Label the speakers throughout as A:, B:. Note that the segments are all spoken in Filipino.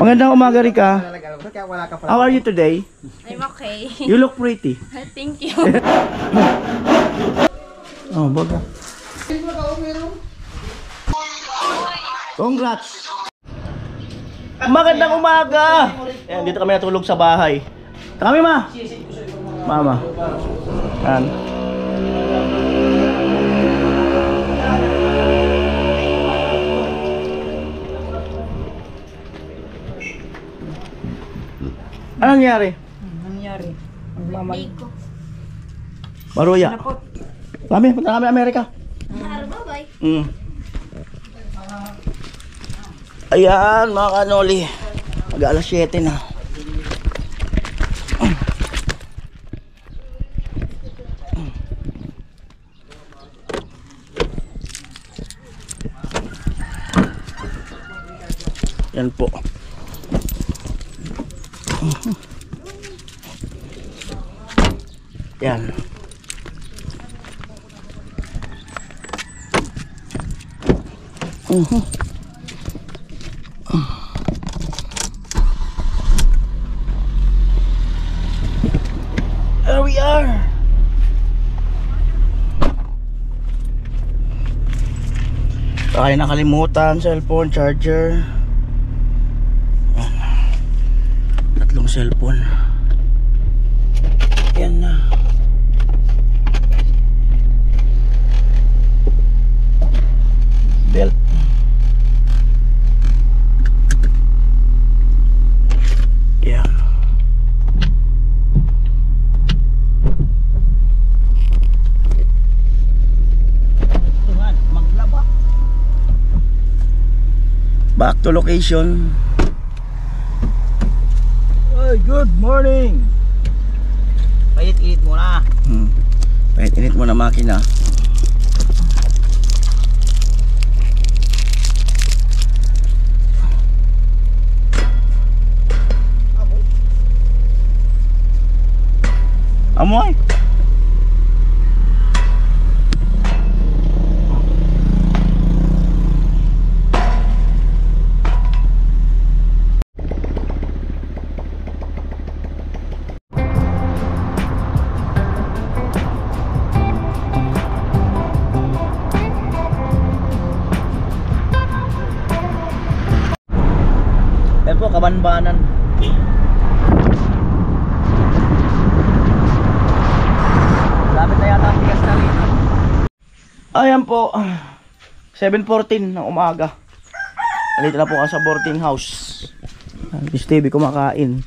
A: Magandang umaga, Rika. How are you today?
B: I'm okay.
A: You look pretty.
B: Thank you.
A: Oh, baga. Congrats! Magandang umaga! Ayan, dito kami natulog sa bahay. Kami, ma! Mama. Ayan. Anong nangyari?
C: Nangyari.
B: Biko.
A: Maruya. Kami, punta kami Amerika.
B: Bye-bye.
A: Ayan mga kanoli, mag alas 7 na. Yan po. Yan. There we are. Baka nakalimutan, cellphone, charger. Tatlong cellphone. Yan na. Belt. Yan. Maglaba. Back to location. Hey, good morning.
C: Pait-init muna.
A: Pait-init muna makina. Amoy. Yan po, Kabanbanan. Lapit na yata ang bigas na rin. Ayan po, 7:14 ng umaga. Nalito na po ako sa boarding house. Si Stevie kumakain.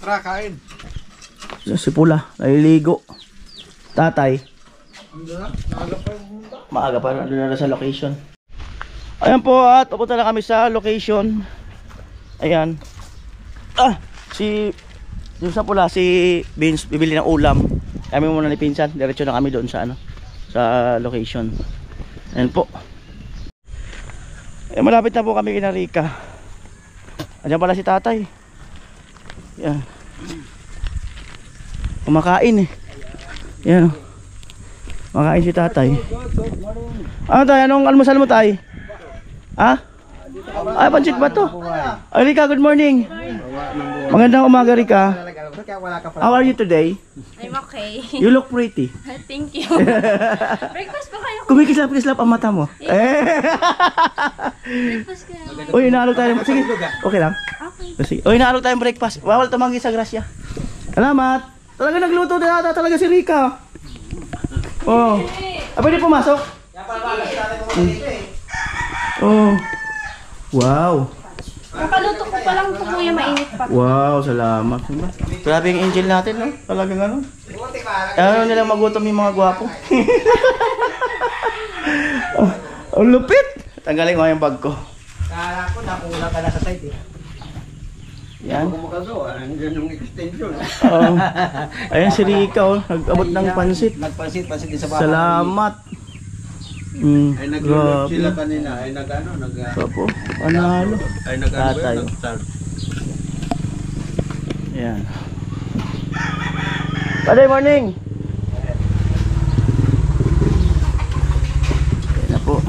D: Tara, kain.
A: Si Pula, naliligo. Tatay, maaga pa nandun na sa location. Ayan po, at pupunta na kami sa location. Ayan. Yung sa Pula, si Vince bibili ng ulam. Kami muna ni Pinsan, diretso na kami doon sa sa location. Ayan po. Malapit na po kami kina Rika. Andiyan pala si tatay. Yan. Kumakain eh. Yan. Kumakain si tatay. Ano tayo? Anong almusal mo tayo? Ha? Ay, pansit ba to? Ay, Rika, good morning. Magandang umaga, Rika. How are you today?
B: I'm okay.
A: You look pretty.
B: Thank you. Breakfast pa kayo.
A: Kumikislap-kislap ang mata mo.
B: Breakfast kayo.
A: Uy, inaalok tayo. Sige, okay lang.
B: Okay.
A: Sige. Uy, inaalok tayong breakfast. Bawal tumanggi sa grasya. Salamat. Talaga nagluto na ata talaga si Rika. Oh. Pwede pumasok? Oh. Wow.
B: Nakaluto ko pa lang ito, kuya, mainit pa.
A: Wow, salamat. Grabe yung angel natin, no? Talagang ano. Ano nilang magutom yung mga gwapo. Ang lupit. Tanggalin ko yung bag ko.
C: Kala ko nakuna ka na sa site eh.
A: Yan.
D: Kung makagawa, andyan yung extension.
A: Ayan si Rika, oh. Nag-abot ng pansit.
C: Nagpansit din sa bahay.
A: Salamat.
D: Ay nag-load
A: Grabe.
D: sila kanina. Ay nag-ano,
A: Opo, panalo.
D: ay nag-ano ba
A: Tatay.
D: yun? Nag-start.
A: Ayan. Good morning. Ayan na po.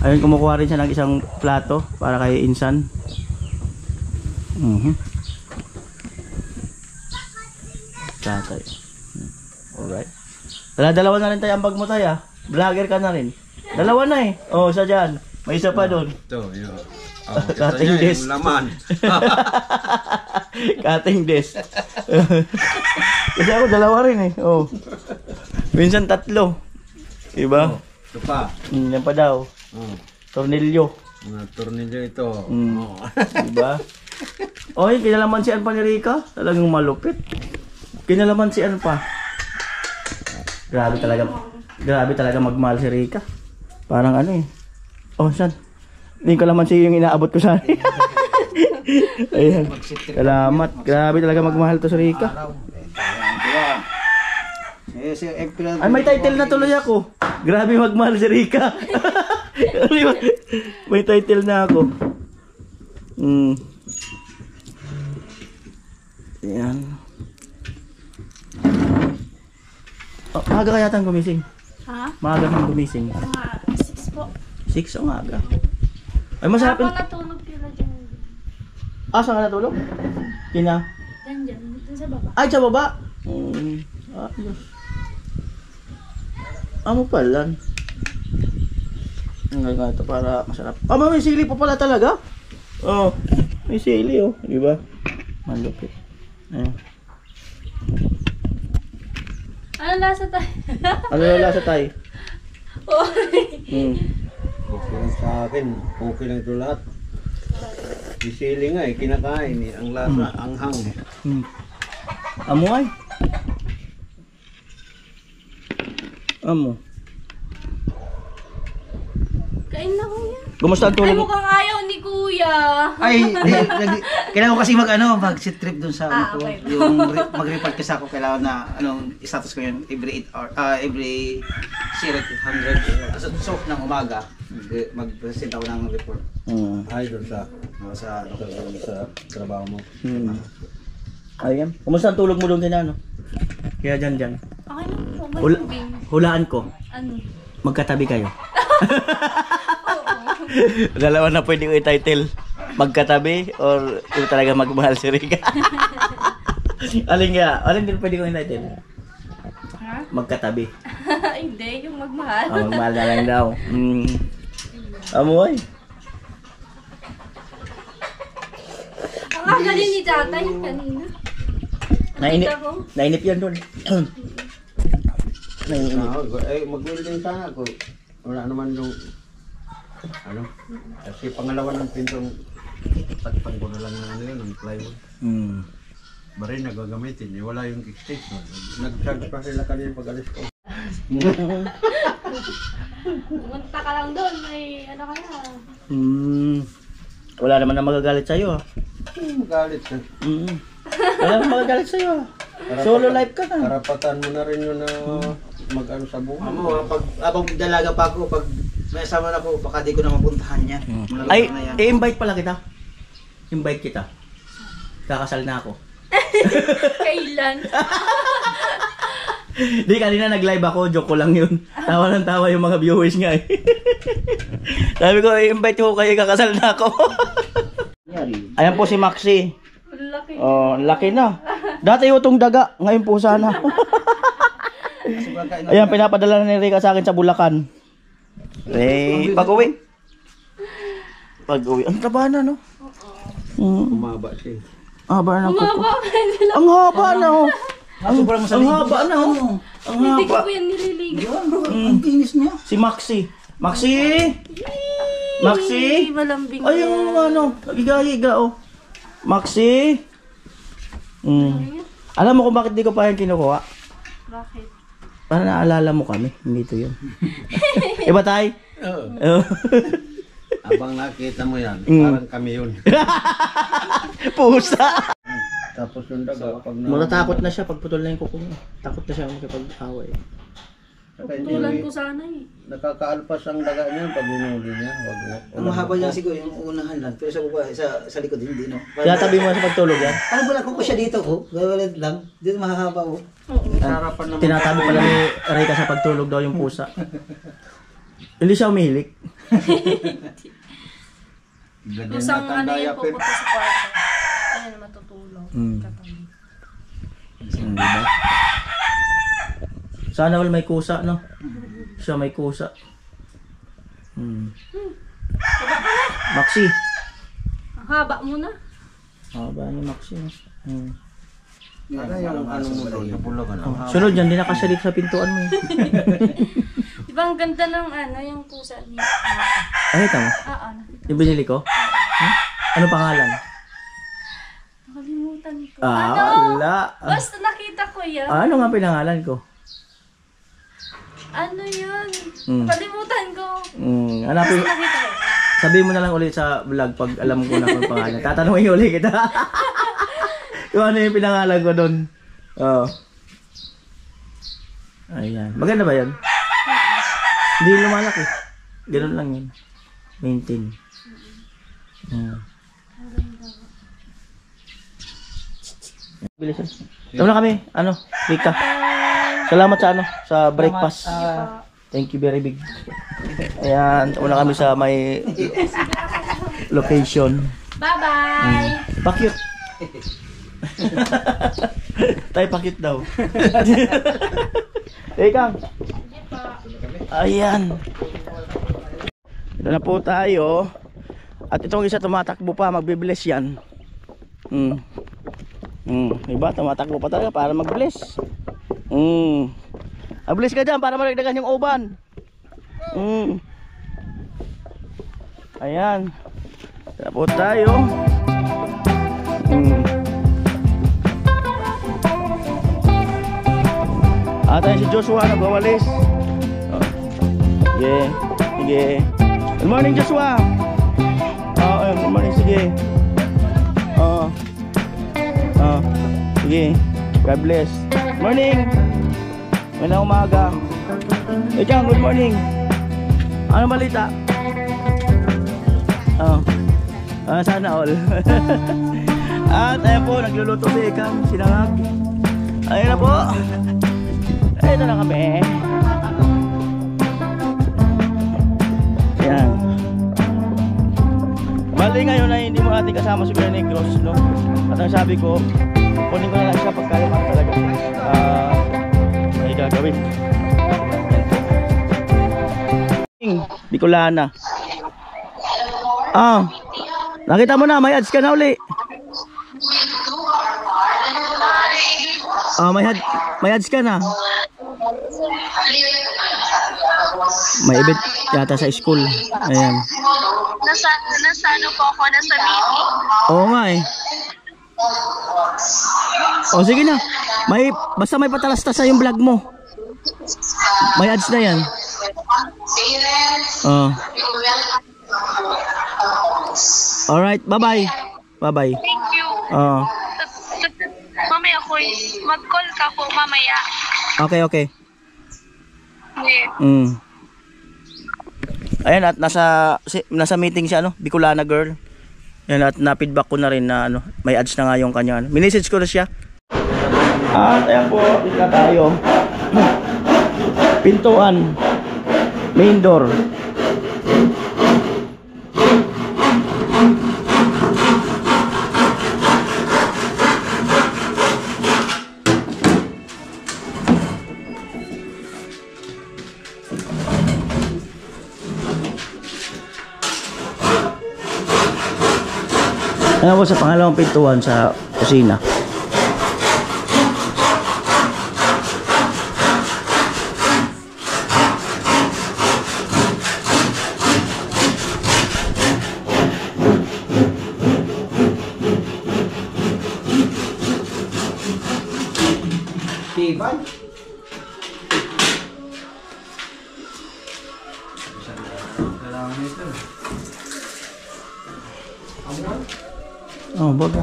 A: Ayun, kumukuha rin siya ng isang plato para kay Insan. Tatay. Alright. Dalawa na rin tayo ang bag mo tayo. Vlogger ka na rin. Dalawa na eh. Oh, isa dyan. May isa pa doon.
D: Ito, yun.
A: Cutting desk.
D: Yung laman.
A: Cutting desk. Kasi ako dalawa rin eh. Oh. Minsan tatlo. Diba?
D: Ito pa.
A: Yan pa daw. Tornilyo.
D: Mga tornilyo ito.
A: Diba? Oy, kinalamansian pa ni Rica. Talagang malupit. Kinalamansian pa. Grabe talaga magmahal si Rica. Parang ano eh. Oh, saan? Hindi ko naman siya yung inaabot ko sana. Ayan. Salamat. Grabe talaga magmahal to si Rica. Ay, may title na tuloy ako. Grabe magmahal si Rica. May title na ako. Ayan. Oh, maaga kaya tayong gumising?
B: Ha?
A: Maaga kang gumising.
B: Mga 6 po.
A: 6 ang aga. Ay, masarap
B: Ako
A: yun.
B: natulog kila dyan.
A: Saan ka natulog? Kina?
B: Dyan. Dun sa baba.
A: Ay, sa baba? Ayos. Amo pala. Ang nga ito para masarap. May sili pa pala talaga? Oh, may sili oh. Diba? Malupit. Ayan.
B: Ano lasa tayo?
A: Ano yung lasa tayo?
D: Okay lang sa akin. Okay lang ito lahat. Isili nga eh. Kinakain eh. Ang lasa, ang hang eh.
A: Amo ay. Amo.
B: Kain na kuya.
A: Kumusta ang
B: Ay,
A: tulog mo?
B: mukhang ayaw ni kuya.
C: Ay, kailangan ko kasi mag-sit trip dun sa ano ko.
B: okay.
C: Yung mag-report kasi ako, kailangan na status ko yun every 8 hour, every 0 to 100. So, ng umaga, mag-present ako ng report.
D: Ay, doon sa
C: Sa
D: trabaho mo.
A: Ayan. Kumusta ang tulog mo doon din ano? Kaya dyan.
B: Okay lang po. Malambing.
A: Hulaan ko.
B: Ano?
A: Magkatabi kayo. Dalawa na pwede ko i-title. Magkatabi or yung talaga magmahal si Rica. Alin din pwede ko i-title?
B: Ha?
A: Magkatabi.
B: Hindi, yung magmahal.
A: Magmahal na lang daw. Amoy.
B: Ang agaling ni tatay kanina.
A: Nainip yan doon.
D: Mag-welding sana ako. Wala naman yung kasi pangalawa ng pintong takpan ko na lang ng ano yun, ng plywood. Bari nagagamitin, wala yung extension. Nag-charge pa sila kanina pag-alis ko.
B: Pumunta ka lang doon, may ano ka na.
A: Wala naman na magagalit sa'yo.
D: Galit na.
A: Wala naman magagalit sa'yo. Solo life ka na.
D: Karapatan mo na rin yun na mag-ano sa buhay.
C: Habang dalaga pa ako, pag may asama na ako, baka di ko na mapuntahan yan.
A: Ay, i-invite pala kita. Invite kita. Kakasal na ako.
B: Kailan?
A: Di, kanina nag-live ako, joke ko lang yun. Tawa ng tawa yung mga viewers nga eh. Sabi ko, i-invite ko kayo, kakasal na ako. Ayan po si Maxi.
B: Laki.
A: Oh, laki na. Dati utong daga, ngayon po sana. Ayan, pinapadala na ni Rica sa akin sa Bulacan. Pag-uwi. Ang taba na, no?
D: Umaba siya.
A: Haba na kuko.
B: Umaba ka nila.
A: Ang haba na, oh.
C: Sobrang
A: Ang haba na, oh. Ang
B: Hindi ko
A: haba.
B: po yan nililigo.
C: Ang kinis niya.
A: Si Maxi. Maxi! Maxi!
B: Malambing.
A: Ay, yung ano, nagigahiga, oh. Maxi! Alam mo kung bakit di ko pa yan kinukuha?
B: Bakit?
A: Para naalala mo kami. Hindi to yun. Iba tay? Oo.
D: Abang nakita mo yan, parang kami yun.
A: Pusa!
D: Tapos yung daga, pag
A: Matatakot na siya pag putol na yung kuko niya. Takot na siya makipag-away.
B: Tutulan ko sana eh.
D: Nakakaalpas ang daga niya pag hinuli niya.
C: Ang mahaba niya siguro yung unahan lang, pero sa baba, sa likod hindi, no?
A: Kaya tabi mo sa pagtulog yan.
C: Parang wala ko siya dito, oh. Gawalad lang. Dito mahahaba, oh.
D: Harapan naman.
A: Tinatabi pala ni Rica sa pagtulog daw yung pusa. Hindi siya umihilik.
D: Ganyan
B: Kusang
D: na
B: ano
D: tandaya
B: yung
D: Pep.
B: pupunta sa kwarto. Ayan, matutulog. Katabi.
A: Diba? Sana all may kusa, no? Siya may kusa. Maxi.
B: Ang haba mo na.
A: Haba ni Maxi.
D: Para yung ano mo doon, napulagan.
A: Sunod yan, di nakasya dito sa pintuan mo.
B: Di ba ang ganda ng ano, yung pusa niya?
A: Ay, tama.
B: Ano?
A: Yung binili ko? Huh? Ano pangalan?
B: Nakalimutan ko.
A: Wala.
B: Basta nakita ko yan.
A: Ano nga pinangalan ko?
B: Ano yun?
A: Hmm.
B: Kalimutan ko.
A: Hanapin,
B: Basta nakita ko.
A: sabihin mo na lang ulit sa vlog pag alam ko na kung pangalan. Tatanungin ulit kita. Kung ano yung pinangalan ko doon. Oo. Ayan. Maganda ba yan? Hindi lumalaki. Ganun lang yun. Maintain. Bilisan. Tama na kami. Ano? Rika. Salamat sa ano? Sa breakfast. Thank you very big. Ayan. Tama na kami sa may location.
B: Bye-bye!
A: Pakyut. Tayo pakyut daw. Kang. Ayan. Ito na po tayo. At itong isa tumatakbo pa, magbibless yan. Diba? Tumatakbo pa talaga para magbless. Bless ka dyan para maragdagan yung uban. Ayan. Ito na po tayo. At si Joshua nagwawalis. Sige. Sige. Good morning, Joshua. Good morning, sige. Sige. God bless. Good morning. Magandang umaga. Ikaw, good morning. Ano balita? Sana all. At ayan po, nagluluto si Ikang sinangag. Ayan na po. Ito na kami. Ayan. Bali ngayon ay hindi mo natin kasama si Kuya Negros, no? At ang sabi ko, kunin ko na lang siya pagkaya para talaga ay gagawin. Bicolana. Nakita mo na, may ads ka na uli. May ads ka na. May event yata sa school. Ayan.
E: Nasa ano po ako, nasa meeting.
A: Oo nga eh. O sige na. Basta may patalastas sa yung vlog mo. May ads na yan. Alright, bye-bye. Bye-bye.
E: Thank you. Mamaya ko, mag-call ka po mamaya.
A: Okay.
E: Yeah.
A: Ayan, at nasa meeting siya, Bicolana girl. Ayan, at na-feedback ko na rin na may ads na nga yung kanya. Minessage ko na siya. At ayan po, dito na tayo. Pintuan. Main door. Ayan po sa pangalawang pintuan sa kusina.
C: Tibay.
A: Oh, baga.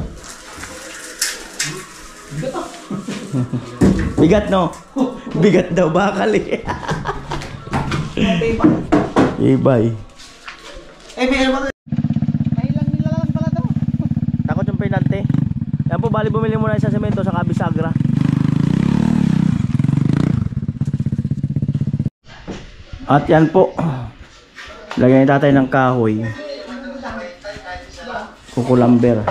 A: Bigat, no? Bigat daw, bakal eh. Ibay.
C: May ano ba?
A: Takot yung penalty. Yan po, bali bumili muna sa semento sa Kabisagra. At yan po, Lagyan ni tatay ng kahoy. Kukulamber.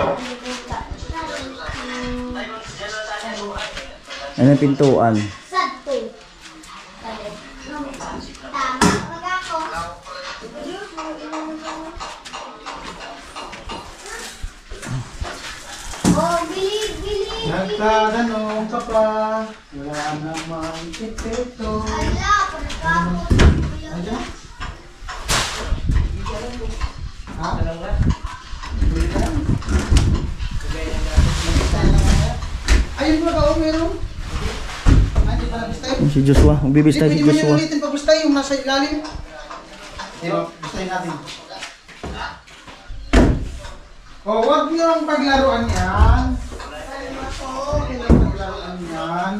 A: Ano yung pintuan?
C: Nagtatanong ka pa, wala namang titito. Ayun mo ka, meron.
A: Si Joshua, magbibistay si
C: Pwede mo
A: Joshua.
C: ulitin pag-bustay yung nasa ilalim. Diba, bustay natin. Oh, wag niyo ang paglaruan yan. Huwag niyo ang paglaruan yan.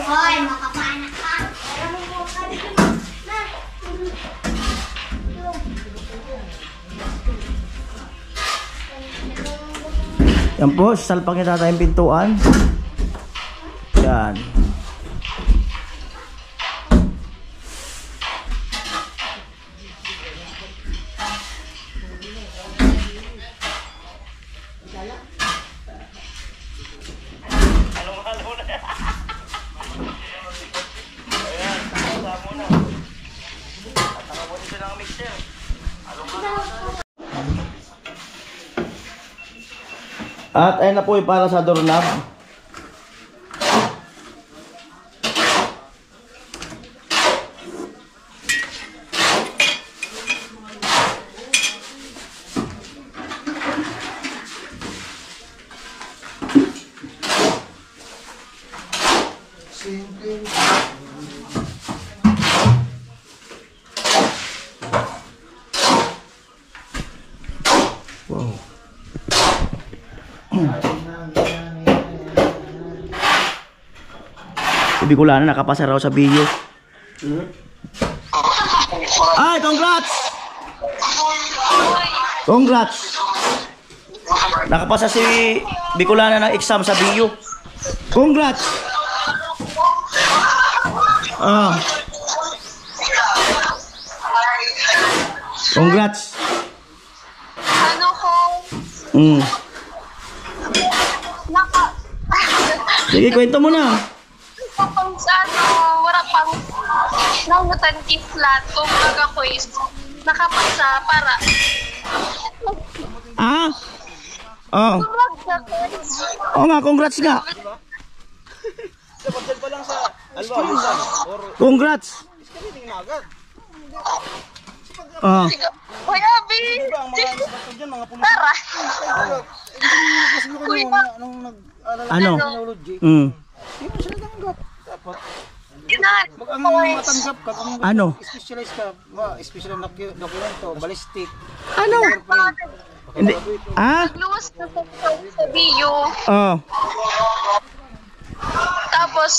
F: Hoy, makapana ka.
A: Yan po, salpak niya tatay yung pintuan. Yan. At ayun na po yung para sa doorknob. Wow. Bicolana nakapasa raw sa video. Ay, congrats! Congrats! Nakapasa si Bicolana ng exam sa bio. Congrats! Ah. Congrats!
E: Ano ko?
A: Sige, kwento mo na.
E: Kapag sa wala pang nangutan kislat kung baga ko is nakapasa para
A: Ah? Oh.
E: kumagdakit.
A: Oo nga, congrats nga. Congrats. Ah.
E: Hoy, Abi! Tara! Kuya,
A: Ano?
E: ginahan.
C: Pag ang matanggap ka, kung
A: Ano?
C: specialize ka, special dokumento, ballistic.
A: Ano? Hindi. Ah?
E: Luwas na sa bio.
A: Oh.
E: Tapos,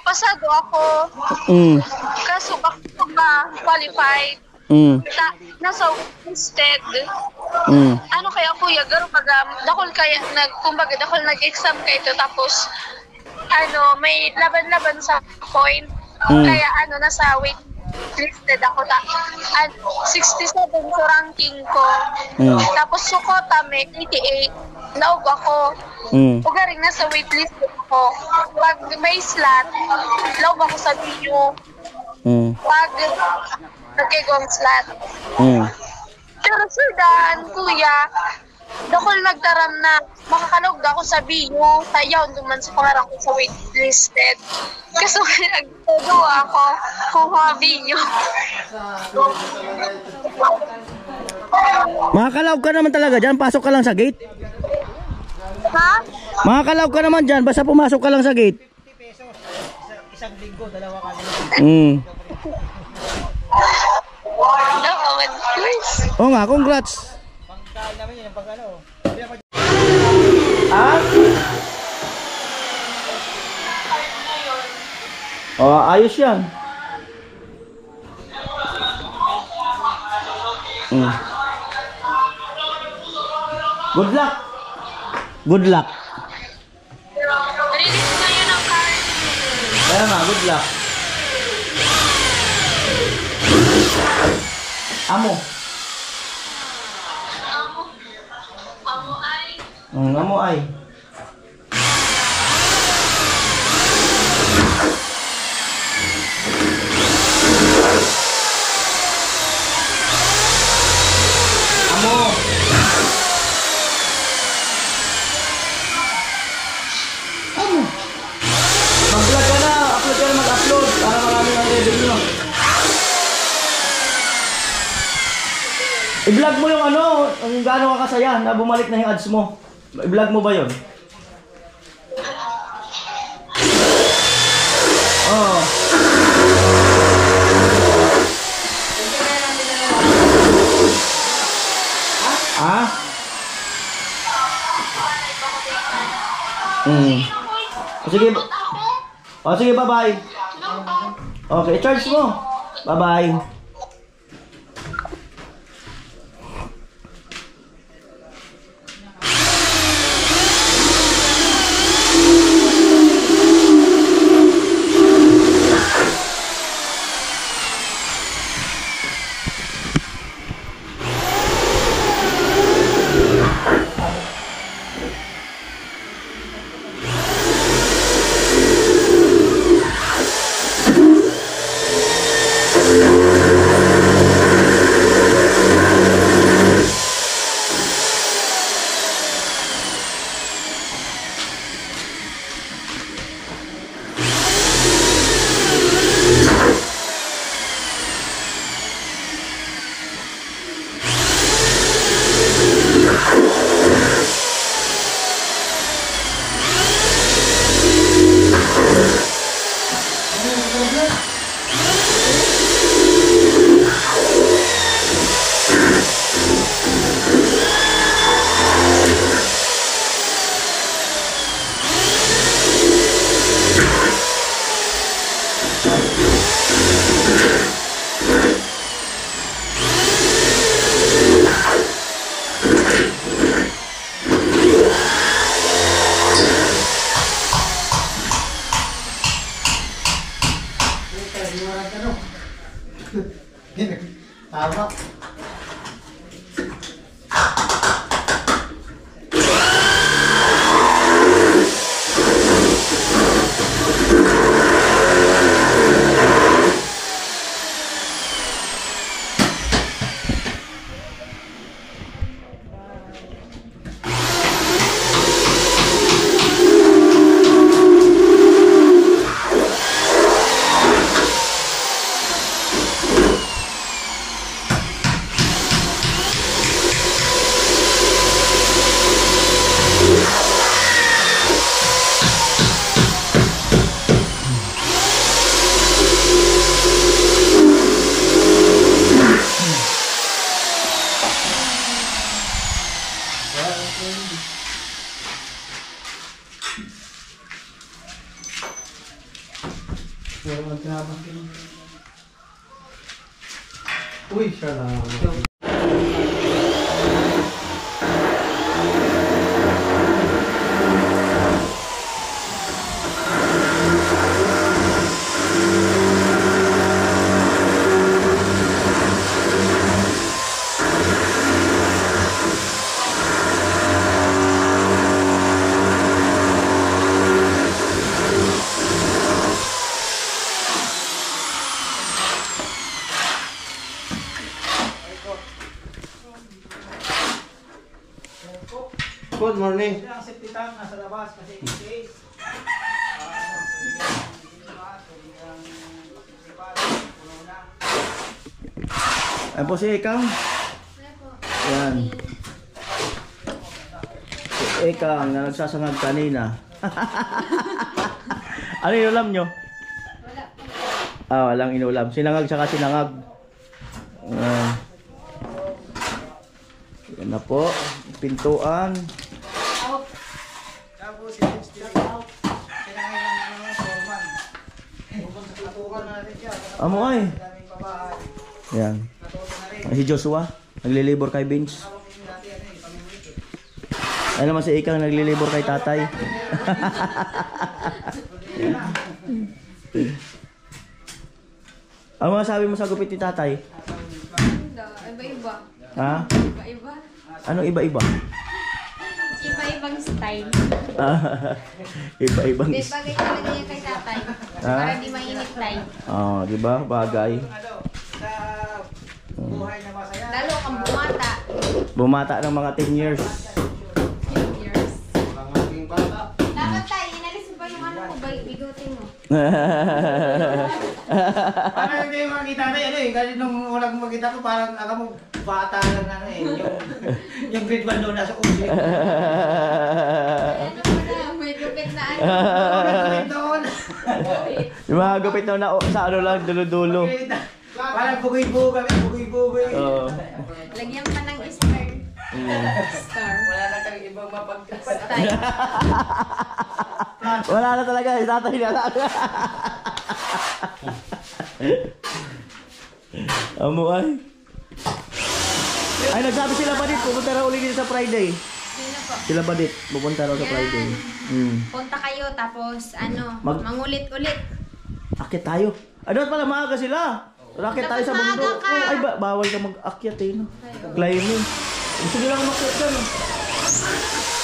E: pasado ako. Kaso ako ba qualified? Nasa instead. Ano kaya kuya, garo pag dakol kaya kumbaga dakol nag-exam kayo tapos may laban-laban sa point. Kaya nasa wait listed ako. 67 sa ranking ko. Tapos sukota may 88. Naog ako. Ugaring nasa waitlist ako. Pag may slot, naog ako sa video. Pag nagkigong slot. Pero sir Dan, kuya, dakol nagtaram na makakalog ako sa video. Sayaw naman sa pangarap ko sa waitlisted. Kasi nagtugawa ako kung mga video.
A: Makakalaog ka naman talaga dyan, pasok ka lang sa gate.
E: Ha?
A: Makakalaog ka naman dyan, basta pumasok ka lang sa gate.
C: Isang linggo, dalawa ka
A: Oo nga, congrats.
C: Pangkain namin yun, pag ano.
A: Oh, ayos yan. Good luck. Good luck.
E: Release na yun ang card.
A: Kaya nga, good luck. Amo.
E: Amo ay.
A: Amo ay. Amo. Mag-vlog ka na, upload ka na, mag-upload para marami ang revenue. I-vlog mo yung ano, ang gaano ka kasaya na bumalik na yung ads mo. I-vlog mo ba yun? Oo. Ah? Sige. O sige, bye-bye. Okay, charge mo. Bye-bye.
C: Tama.
D: Uy, salamat. Good morning.
C: Ang safety tank nasa labas kasi in case.
A: Ayan po si Ekang. Ayan. Si Ekang na nagsasangag kanina. Ano inulam nyo? Walang inulam. Sinangag saka sinangag. Ayan. Yan na po. Pintuan.
C: Tapos si Vince Tito. Kailangan ng foreman. Pupunta sa tutukan natin siya.
A: Amo ay.
C: Daming babae.
A: Ayan. Si Joshua. Naglilibor kay Vince. Ay naman si Ikang naglilibor kay tatay. Ano masasabi mo sa gupit ni tatay?
B: Iba-iba.
A: Ha?
B: Iba-iba.
A: Ano iba-iba?
B: Iba-ibang style.
A: Iba-ibang
B: Hindi, bagay talaga yan kay tatay.
A: Ha?
B: Para di mainit tayo.
A: di ba? Bagay.
C: Sa buhay na masaya.
B: Lalo kang bumata.
A: Bumata ng mga 10 years.
B: Years.
D: Pangaging bata.
B: Dapat tayo, inalis mo ba yung ano mo, bigote mo?
C: Parang hindi mo makita na ano eh. Kasi nung unang makita ko parang alam mo bata lang na eh. Yung grade 1 doon nasa usi.
B: Ano mo na, may gupit na ano.
C: Grade doon.
A: Yung mga gupit na sa ano lang, dulo-dulo.
C: Parang bugoy-bugoy. Bugoy-bugoy.
A: Oo.
B: Lagyan pa ng star. Star.
C: Wala na kang ibang mapagkasa.
B: Style.
A: Wala na talaga, tatay na lang. Amo ay. Ay, nagsabi sila ba dit, pupunta raw ulit dito sa Friday.
B: Sino po?
A: Sila ba dit, pupunta raw sa Friday.
B: Punta kayo, tapos ano,
A: Mag-
B: mangulit-ulit.
A: Akit tayo. Dapat pala maaga sila. Akit tayo sa
B: Dapat maaga
A: bundok.
B: ka.
A: Ay, bawal ka mag-akyat eh, no? Climbing. Gusto nila ka mag-akyat ka, no?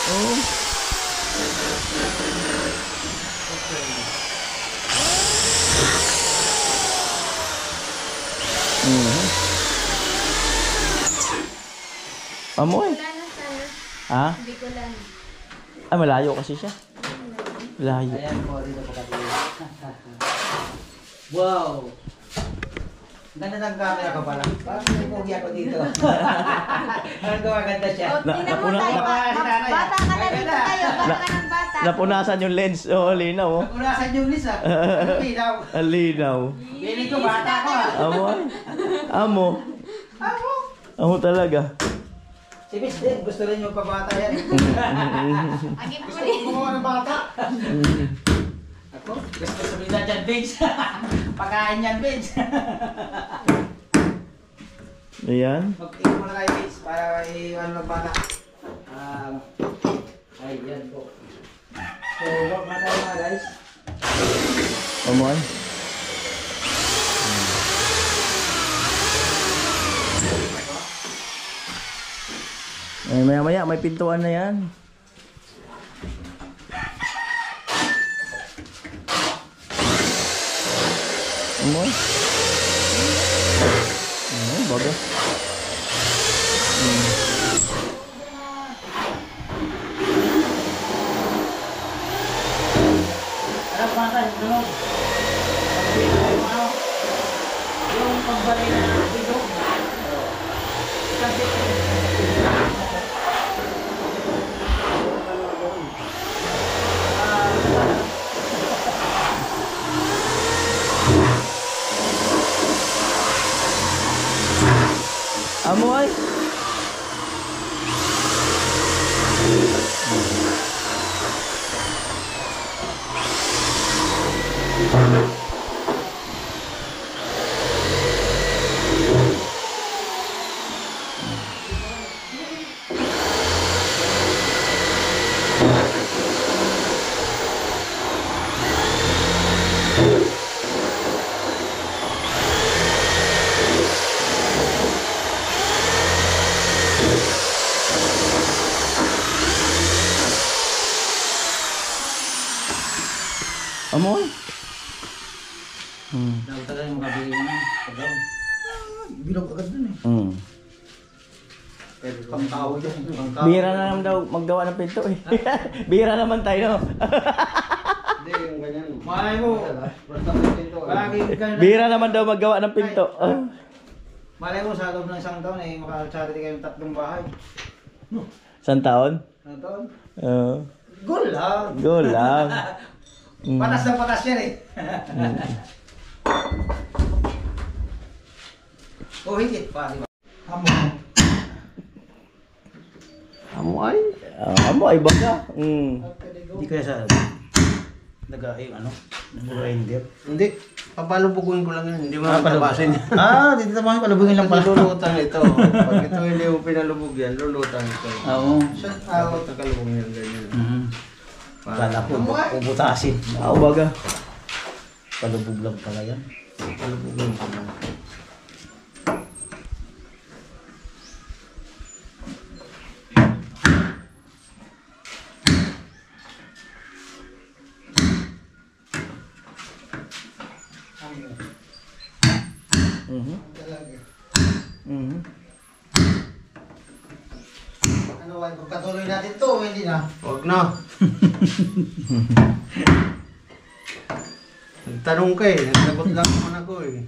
A: Oo. Amoy.
B: Wala na sana.
A: Ha?
B: Bicolan.
A: Ay, malayo kasi siya. Malayo.
C: Ayan po, dito po kami. Wow! Ganda ng camera ko pala. Parang may pogi ako dito. Parang gumaganda siya.
B: O, tinan mo
A: napuna-
B: tayo. Bata ka na dito tayo. Bata ka ng bata.
A: Napunasan yung lens. Oo, linaw. Oh.
C: Nakunasan yung list ah. Ano ilaw?
A: Ang linaw.
C: Piling ko bata ko ah.
A: Amo ay. Amo. Amo talaga.
C: Si Miss din, gusto rin yung pabata yan.
B: Agip mo
C: Gusto
B: rin.
C: ko mga ng bata. Ako, gusto sabihin na dyan, Vince. Pagkain yan, Vince.
A: Ayan.
C: Mag-tingin muna kayo, Vince, para i-ano ng bata. Ay, yan po. So, wag na tayo mga guys.
A: Amo ay. Ay, maya-maya, may pintuan na yan. Amo ay. Baga.
C: Ano bata, yung tulog? Yung pagbali na dito. Kasi,
A: Amo ay. Amo ay.
C: Nagtagal yung makabili mo na. Pagkaw. Bilog agad dun eh.
D: Pangtao yun. Pangtao.
A: Bihira na naman daw maggawa ng pinto eh. Bihira naman tayo, no?
D: Hindi, yung ganyan.
C: Malay mo.
D: Basta may pinto.
C: Palagi ka na.
A: Bihira naman daw maggawa ng pinto.
C: Malay mo sa loob ng isang taon eh, makacharity kayong 3 bahay.
A: Isang taon?
C: Isang taon?
A: Goal
C: lang.
A: Goal lang.
C: Patas na patas yan eh. O higit pa, di ba?
D: Amo ay?
A: Amo ay baga.
C: Hindi kaya sa yung ano, nag-reindeer.
D: Hindi. Papalubuguin ko lang yun. Hindi mo tabasin.
C: Dito naman palubungin lang pala.
D: Lulutang ito. Pag ito hindi mo pinalubog yan, lulutang ito.
C: Oo.
D: Dapat nakalubog yan ganyan.
C: Kala ko, puputasin.
A: Baga.
C: Palubog lang pala yan.
D: Palubugin ko lang.
C: Ano, pagkatuloy natin to, hindi na.
D: Huwag na. Nagtanong ka eh. Nagsagot lang naman ako eh.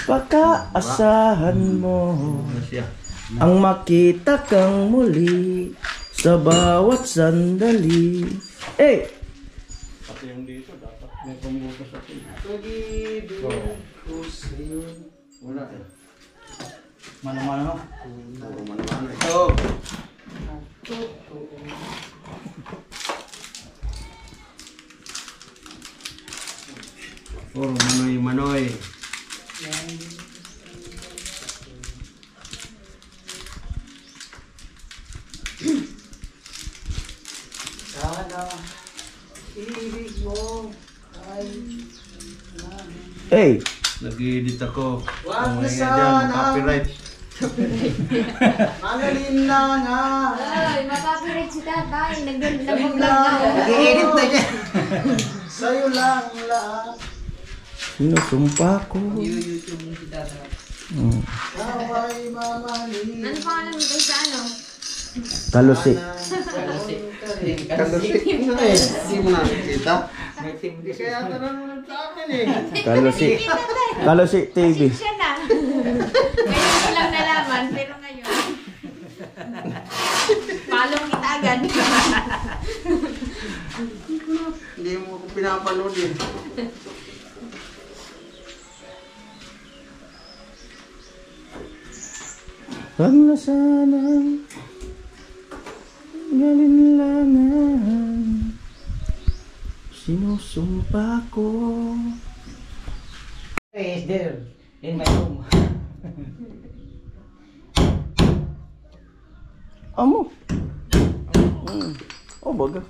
A: Pakaasahan mo ang makita kang muli sa bawat sandali. Eh!
D: Pati yung dito, dapat may pambukas ako.
C: Pag-ibig ko sa'yo.
D: Wala eh.
C: Mano-mano.
D: Puro man-mano eh.
C: Oo.
D: Puro manoy-manoy.
C: Sana ibig mo ay
A: Hey!
D: Nag-edit ako.
C: Wag na
D: Ang
C: sana.
D: copyright.
C: Magaling na nga.
B: Ay, makapirit si tatay. Nag-vlog na ako.
C: Nag-i-edit na dyan. Sa'yo lang lahat.
A: Sinusumpa ko.
C: YouTube mo si Tata. Away mamahalin.
B: Ano pangalan mo tayo sa ano?
A: Kalusi.
D: Kalusik na eh. Hindi mo nakikita.
C: Kaya tanong sa akin eh.
A: Kalusi. Kalusi TV.
B: Siya na. Ngayon ko lang nalaman, pero ngayon. Palong kita agad.
D: Hindi mo ko pinapanood eh.
A: Wag na sanang galinlangan. Sinusumpa ko.
C: Is there in my room.
A: Amo. Oh, baga.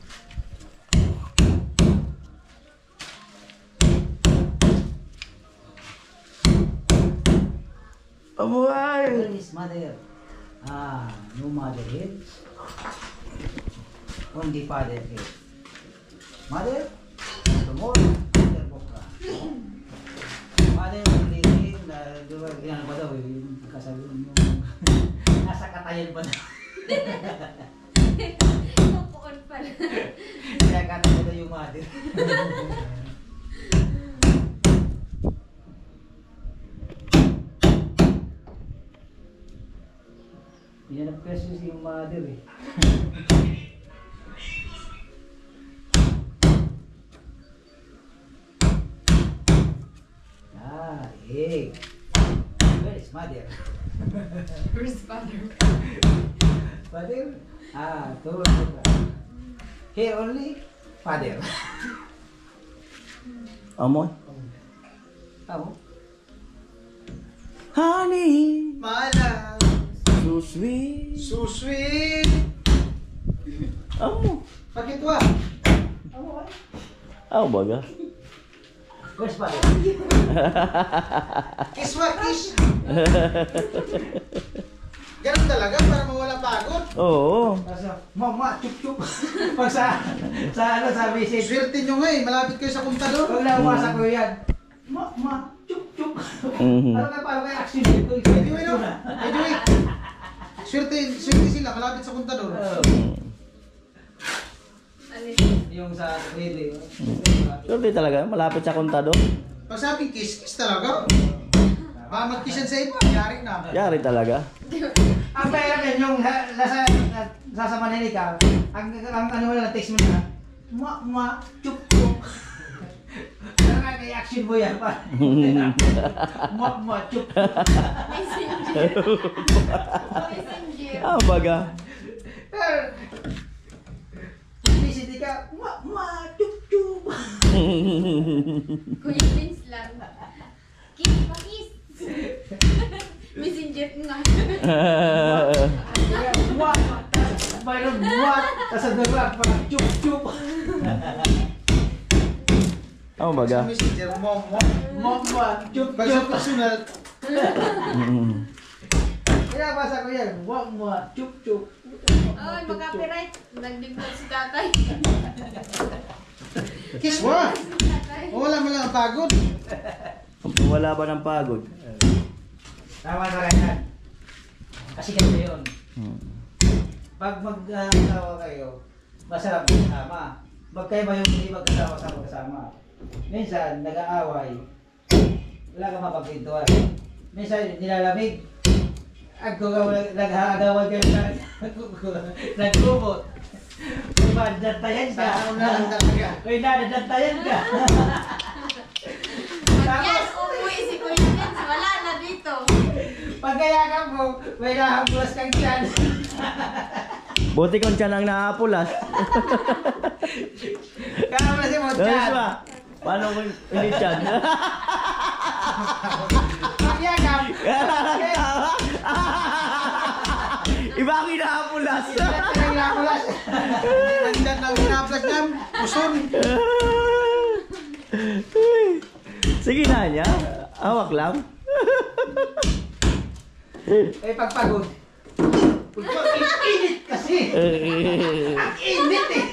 A: Amo ay.
C: Where is mother? No mother here. Only father here. Mother? Tomorrow? Mother buka. Mother only here. Yan ba daw? Yung kasabi mo. Nasa katayan ba daw?
B: Pupuon pala.
C: Kaya katayan daw yung mother. Pinanap kasi yung mother eh. Egg. Where is mother?
B: Where's father?
C: Father? Two. Here only father.
A: Amo.
C: Amo?
A: Honey,
C: Malang.
A: so sweet.
C: So sweet.
A: Amo.
C: Bakit wa? Amo ay.
A: Oh, baga.
C: Where's father? Kiss wa, kiss. Ganun talaga para mawala pagod.
A: Oo.
C: Mama, chup-chup. Pag sa sa visit. Swerte nyo nga eh, malapit kayo sa kontador. Pag nawasa ko yan. Mama, chup-chup.
A: Mhm.
C: Paano kayo action dito? Anyway, no? Anyway. Swerte sila, malapit sa kontador. Yung sa video.
A: Surely talaga, malapit sa kontado.
C: Pag sabing kiss talaga. Baka mag-kissan sa iba, yari na.
A: Yari talaga.
C: Ang pera yan, yung nasa Manila ka, ang ano mo na, text mo na, chup chup. Ano nga kay action mo yan pa? Chup chup.
B: Messenger. Messenger.
A: Ah, baga.
C: Publicity ka, chup chup.
B: Kuya Vince lang. Kiss pa kiss. Messenger nga.
C: Mayroon buwat, tapos ang daglag, parang chup chup.
A: Ah, baga.
C: Messenger, chup chup. Pag sa personal, pinabasa ko yan, chup chup.
B: Ay, mag-copyright. Nagdigdag si tatay.
C: Kiss mo!
B: Tatay.
C: Wala mo lang ang pagod.
A: Wala ba ng pagod?
C: Tama na yan. Kasi ganito yun. Pag mag-asawa kayo, masarap kasama. Magkaiba yung hindi magkasama. Minsan, nag-aaway. Wala kang mapagpintuan. Minsan, nilalamig. Nag-aagawan kayo na nag-gubot. Dadantayan ka. Uy, dadantayan ka.
B: Yes, umuwi si Kuya Vince. Wala na dito.
C: Pagkayakan mo, may nahabulas kang tiyan.
A: Buti kung tiyan ang naapulas.
C: Kaya mo na si Mot
A: Ganun
C: tiyan.
A: ba? Paano kung hindi tiyan?
C: Pagkayakam.
A: Iba ang inaapulas.
C: Nandiyan ang hinapulas niya. Puson.
A: Sige na niya. Hawak lang.
C: Eh, pagpagod. Init kasi. Ang init eh.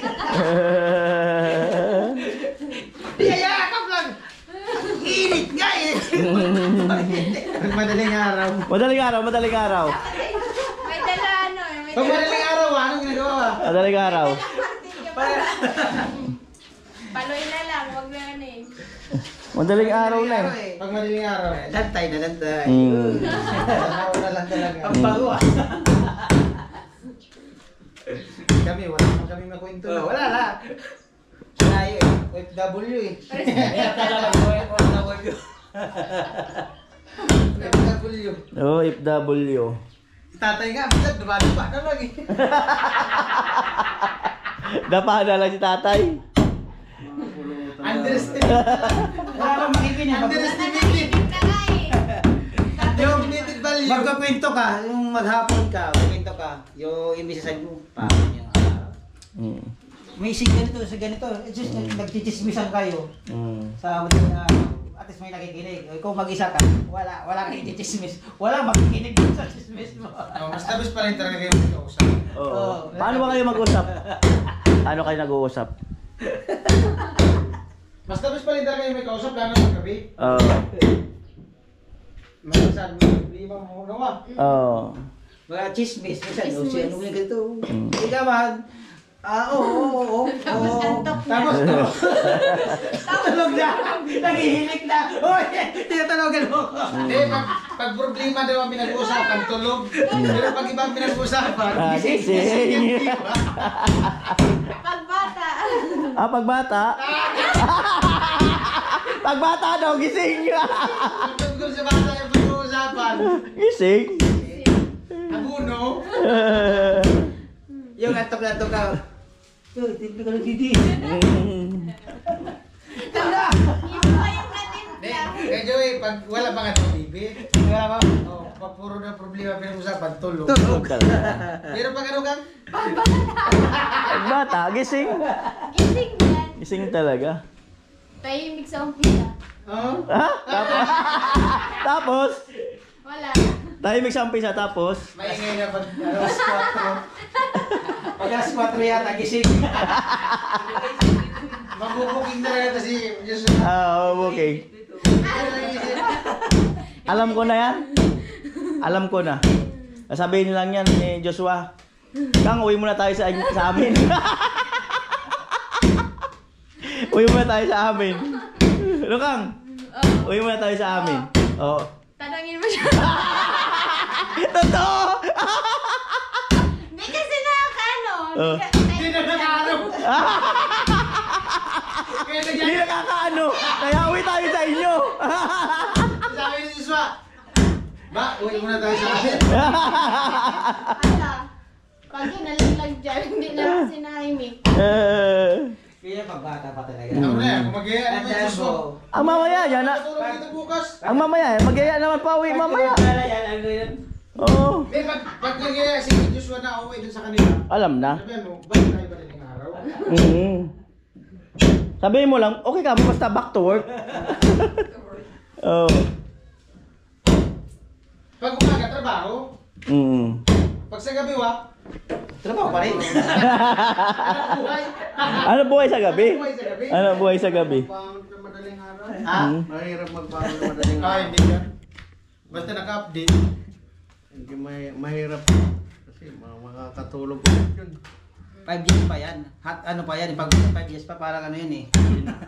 C: Iyayakap lang. Init nga eh. Madaling araw.
A: Madaling araw, madaling araw.
B: May dala ano eh. May
C: Pag
B: dala.
C: madaling araw, anong ginagawa?
A: Madaling araw.
B: Paloy na lang. Wag na ano eh.
A: Madaling araw na eh.
C: Pag madaling araw. Lantay na lantay. Araw na lang talaga.
A: Ang bago ah.
C: Kami, wala naman kami makwento. Wala na. Tayo eh. FW eh. FW.
A: Oh, FW.
C: Tatay nga, minsan dumadiba na lang eh.
A: Dapa na lang si tatay.
C: Underestimated. Wala kang makikinig. Underestimated.
B: Na nga eh.
C: Yung value. Magkakwento ka, yung maghapon ka, magkwento ka, yung imisasan mo, paano yung may isig ganito, sa ganito, it's just nagchichismisan kayo sa at least may nakikinig. Kung mag-isa ka, wala kang i-chismis. Wala makikinig sa chismis mo. Mas tabis pa rin talaga kayo mag-uusap.
A: Oo. Paano ba kayo mag-usap? Paano kayo nag-uusap?
C: Mas tabis pa rin talaga kayo may kausap, lalo sa gabi.
A: Oo.
C: Masasabi mo, hindi mo magawa.
A: Oo.
C: Mga chismis, minsan, o siya, ano yung ganito. Ikaw man, oo.
B: Tapos antok na.
C: Tapos tulog na, naghihilik na. Uy, tinatalogan mo ko. Hindi, pag problema daw ang pinag-uusapan, tulog. Pero pag ibang pinag-uusapan,
A: gising.
B: Pagbata.
A: Pagbata? Pagbata daw, gising.
C: tungkol sa bata yung pinag-uusapan,
A: Gising?
C: abuno. Yung atok-atok ka, uy, hindi ka nagdidi. Wala!
B: Yung pa yung natimpla.
C: Medyo pag wala pa nga itong bibi, wala pa, pag puro na problema pinag-usapan, tulog.
A: Tulog talaga.
C: Pero pag ano kang,
A: Pagbata, gising.
B: Gising yan.
A: Gising talaga.
B: Tahimik sa umpisa.
C: oh,
A: Ha? Tapos? Tapos?
B: Wala.
A: Tahimik sa umpisa tapos.
C: Maingay na pag alas 4. Pag alas 4 yata, gising. Mabubuking na rin ito si Joshua.
A: Okay. Alam ko na yan. Alam ko na. Sabihin lang yan ni Joshua. Kang, uwi muna tayo sa amin. Uwi muna tayo sa amin. Ano Kang? Uwi muna tayo sa amin. Oo.
B: Tanongin mo siya.
A: Totoo!
B: Hindi kasi nakakano.
C: Hindi na nakakaano.
A: Hindi nakakaano. Kaya uwi tayo sa inyo.
C: Sabi ni Joshua, ba, uwi muna tayo sa amin.
B: Hala. Pag nalaglag dyan, hindi na sinahimik.
C: Kaya pagbata pa talaga.
D: Ano na yan? Kung mag-iaya naman yung Joshua.
A: Ang mamaya yan.
D: Tulog dito bukas.
A: Ang mamaya, magaya naman pa uwi mamaya. Oo.
D: Hindi, pag nag-iaya si Joshua na uwi dun sa kanila.
A: Alam na.
D: Sabihan mo, balik tayo ba rin ng araw?
A: Sabihin mo lang, okay ka, basta back to work. Oo.
D: Pag umaga, trabaho. Pag sa gabi,
C: Trabaho pa rin.
D: buhay.
A: Ano buhay sa gabi?
D: Buhay sa gabi.
A: Ano buhay sa gabi?
D: Magbangon sa madaling araw.
C: Ha?
D: Mahirap magbangon sa madaling araw.
C: Hindi yan.
D: Basta naka-update. Hindi mahirap. Kasi makakatulog ko yun.
C: 5 years pa yan. Ano pa yan? Pag 5 years pa, parang ano yun eh.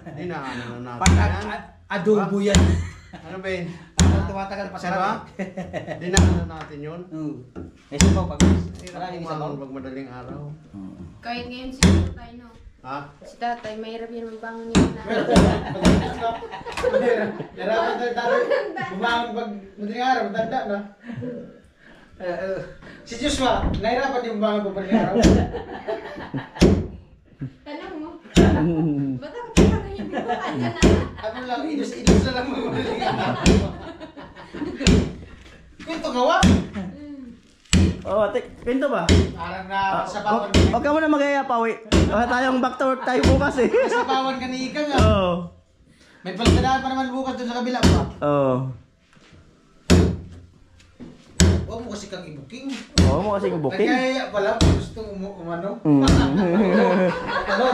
D: Hindi na ano na natin
C: Pag
D: yan.
C: adobo yan.
D: Ano ba yun?
C: Ang tumatagal pa
D: Diba?
C: sarap.
D: Hindi na ano natin yun.
C: Eh, sabaw pag
D: Hirap
C: maraming sabaw.
D: kumangon pag madaling araw.
B: Kahit ngayon si tatay, no?
D: Ha?
B: Si tatay, mahirap yun magbangon yun na.
D: Hirapan tayo tayo. Bumangon pag madaling araw, matanda na. Si Joshua, nahirapan yung bumangon pag madaling araw.
B: Tanong mo. Ba't ako kailangan yung bukan ka na?
D: Ano lang, idus na lang mga madaling araw. Kwento gawa?
A: Oo, pinto ba?
D: Parang na sa bawon.
A: Huwag ka muna magaya pa, uwi. Wala tayong back to work tayo bukas eh.
D: Sa bawon ka ni Ika nga.
A: Oo.
D: May pagdadaan pa naman bukas doon sa kabila pa.
A: Oo.
D: Huwag mo kasi kang i-booking.
A: Oo mo kasing booking.
D: Nagkaya pala, gusto umano. Ano?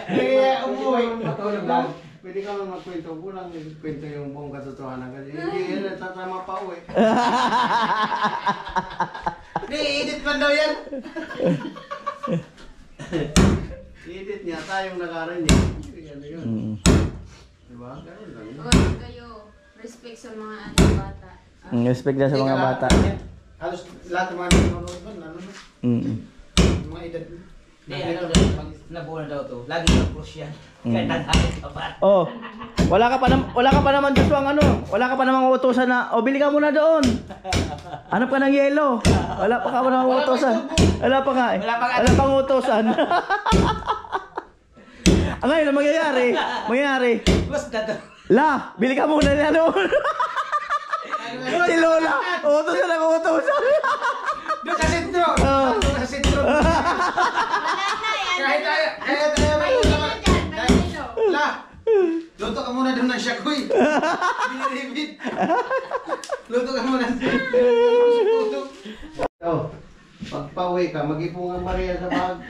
D: Kaya umuwi. Matulog lang. Pwede ka man magkwento. Kulang kwento yung buong katotohanan. Kasi hindi yan, tatama pa uwi. Hindi, i-edit man daw yan. I-edit niya, tayong nakarinig. Ano yun? Diba? Ganun lang yun.
B: Huwag kayo respect sa mga bata.
A: Respect na sa mga bata.
D: Halos lahat ng mga nanonood man, ano na? Mga edad.
C: Hindi, ano daw, pag nabuo na daw to, lagi na push yan. Kahit nangyari ka pa.
A: Oh. Wala ka pa naman Joshua ang ano. Wala ka pa namang utusan na, bili ka muna doon. Hanap ka ng yelo. Wala pa ka namang utusan. Wala pa nga eh. Wala pang utusan. Ang ngayon, ang mangyayari.
C: Basta to.
A: La, bili ka muna niya doon. Si Lola, utusan ang utusan.
D: Doon sa sentro!
A: Oo.
D: Doon sa sentro! Kahit tayo may usapan. La! Luto ka muna doon ng Shakoy. Biniribit. Luto ka muna doon. Oh, pagpa-uwi ka, mag-ipong ang Maria sa bag.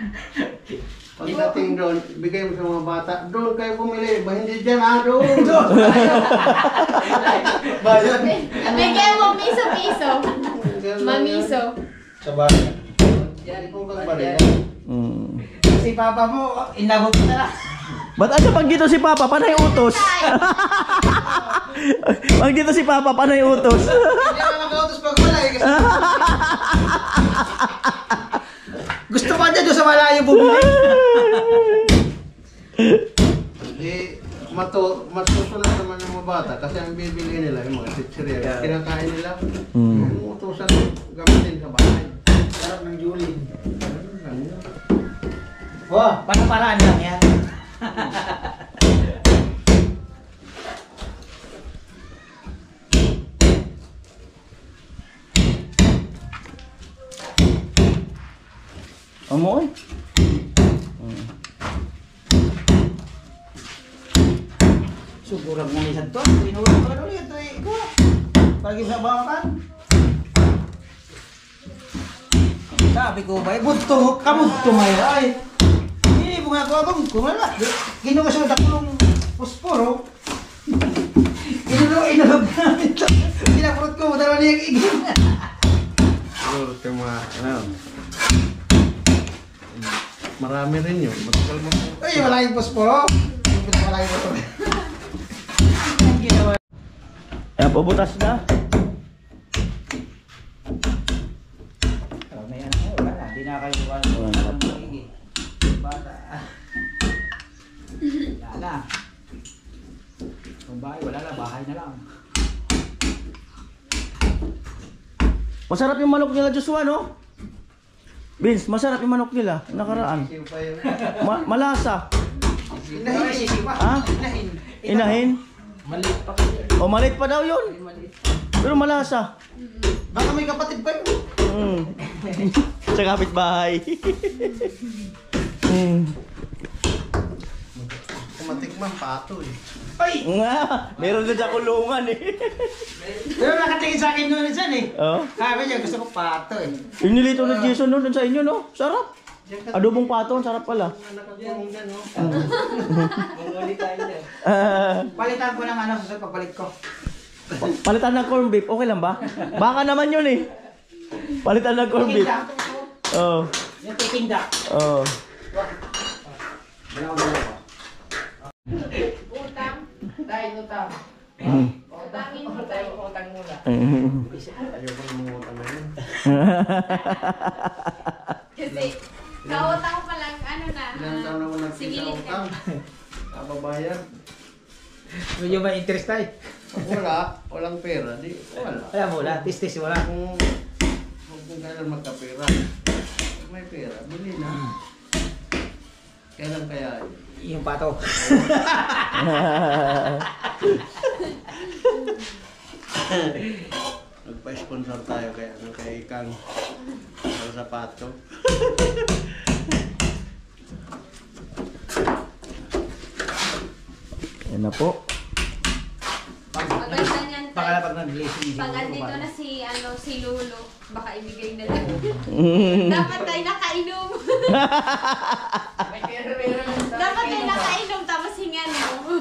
D: Pagdating doon, bigay mo sa mga bata. Doon kayo pumili. Ba hindi dyan ha? Doon! Bayan!
B: Bigyan mo piso-piso. Mamiso.
D: Sa bayan. Yan po kang Maria.
C: Si papa mo, inabot na lang.
A: Ba't ano pag dito si Papa, panay utos? Pag dito si Papa, panay utos.
D: Hindi naman mag-autos pag wala eh. Kasi
C: Gusto pa niya doon sa malayo bumili.
D: masusunod naman ng mga bata kasi ang bibili nila yung mga chichirya. Kinakain nila. Yung utusan gamitin sa bahay. Sarap ng Julie.
C: Wow, para-paraan lang yan.
A: Amoy.
C: Sigurang ng isang to. Inuwi ko ulit ito eh. Pag sa bawakan. Sabi ko ba, budto, kamudto ngayon. Ay, hindi mo nga ako kung wala. Ginawa siya dakulong posporo. Inulog namin ito. Pinapurot ko, dalawa niya igin.
D: Siguro ito yung mga, marami rin yun. Matagal mo.
C: Ay, wala yung posporo. Wala yung posporo. Ang ginawa.
A: Ayan, pubutas na.
C: May anak ko, wala. Hindi na kayo wala. Bata. Wala na. Kung bahay, wala na. Bahay na lang.
A: Masarap yung manok nila, Joshua, no? Vince, masarap yung manok nila. Nakaraan. Malasa.
C: Inahin sisipa.
A: Ha? Inahin?
C: Maliit pa.
A: O, maliit pa daw yun. Pero malasa.
C: Baka may kapatid pa yun.
A: Sa kapitbahay.
D: Kumatikman pato eh.
C: Ay!
A: Nga, meron na dyan kulungan eh.
C: Pero nakatingin sa akin noon dyan eh.
A: Oh.
C: Sabi niya, gusto ko pato eh.
A: Yung nilito ng Jason no, dun sa inyo, no? Sarap. Adobong pato, sarap pala.
D: Nakakulong dyan, no?
C: Palitan ko ng ano sa pagpalit ko.
A: Palitan ng corn beef, okay lang ba? Baka naman yun eh. Palitan ng corn beef. Oh.
C: Yung taking duck.
A: Oh.
B: Utang. Dahil utang.
A: Mm.
B: Utangin mo tayo. Utang muna.
D: Ayoko na mga utang na yun.
B: Kasi, kautang pa lang, ano na.
D: Ilang taon na ako nagpisa
B: Singilin ka.
D: utang. Kababayan.
C: Medyo may interest tayo.
D: Pag wala, walang pera, di wala.
C: Alam mo, wala. Tis-tis, wala.
D: Kung kailan magkapera. Pag may pera, bili na. Kailan kaya yun?
C: Yung pato.
D: Nagpa-sponsor tayo kay Kang para sa pato.
A: Yan na po.
B: Maganda niyan
C: Baka
B: tayo.
C: pag nag-blessing.
B: Pag andito na si Lolo, baka ibigay na lang. Dapat tayo nakainom. Dapat tayo nakainom, tapos hingan mo.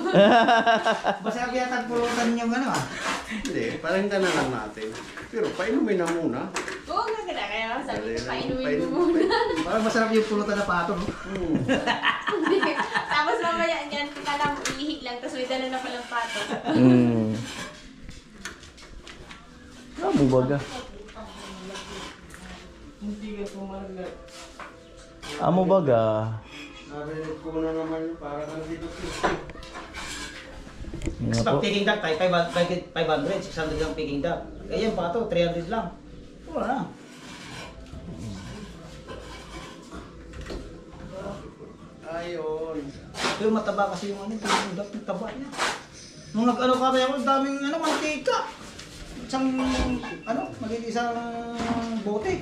C: Basta kaya pulutan yung ano ah.
D: Hindi, parang na lang natin. Pero painumin na muna.
B: Oo nga ka na, kaya sabi ko,
D: Dali lang,
B: painumin mo muna.
C: Parang masarap yung pulutan na pato. No?
B: Tapos mamaya niyan, kala mo ihi lang, tapos may dala na palang pato.
A: Amo baga. Amo baga.
D: Narinig ko na naman yun, para kang dito.
A: Yan na
C: Kasi pag
A: po.
C: picking duck tayo, 500, 600 lang picking duck. Kaya yung pato, 300 lang. Wala na.
D: Ayun.
C: Pero mataba kasi yung ano, yung duck, yung taba niya. Nung nag-ano ka tayo, ang daming ano, mantika. Isang, ano, magiging isang bote.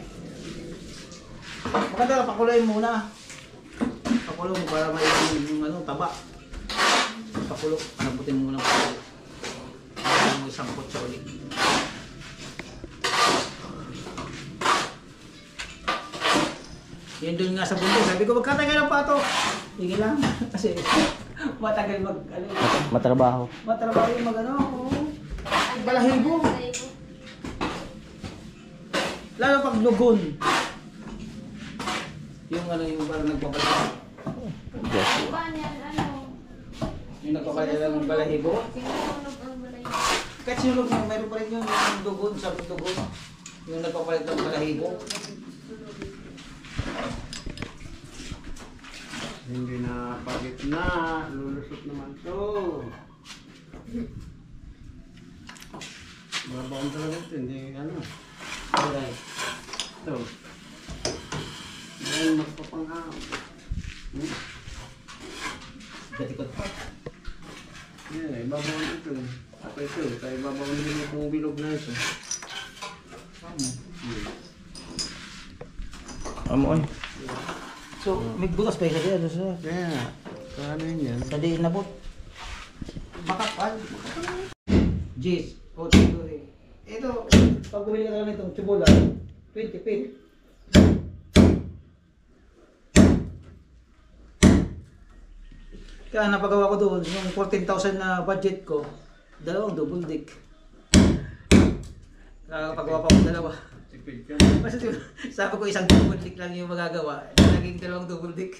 C: Maganda, pakuluin muna. Pakulo mo para may yung ano, taba. Pakulo, anabutin mo muna pakulo. Ang isang kutsa ulit. Yan doon nga sa bundok, sabi ko magkatagal ng pato. Sige lang, kasi matagal mag, ano,
A: Matrabaho.
C: matrabaho yung mag, ano, balahibo. Lalo pag lugon. Yung ano, yung parang nagpapalala.
B: Ba niyan, ano?
C: Yung nagpapalala ng balahibo.
B: Sinunog ang balay.
C: Kahit sinulog mo, mayroon pa rin yung dugon, sa dugon. Yung nagpapalit ng balahibo.
D: Hindi na pagit na. Lulusot naman to. Mabaon talaga ito. Hindi ano.
C: Alright.
D: Ito. Ngayon magpapanghao.
C: Gatikot pa.
D: Yan, ibabaon ito. Ako ito. Kaya ibabaon din itong bilog na ito.
A: Amo ay.
C: So, may butas pa isa dyan. Sa
D: Kaya, kano yun yan?
C: diin na po. Makapal. Jeez. O, siguro eh. Ito, pag bumili ka lang nitong tsubola, 20 pin. Kaya napagawa ko doon, yung 14,000 na budget ko, dalawang double deck. Pagawa pa ko dalawa. Kasi sabi ko isang double deck lang yung magagawa, naging dalawang double deck.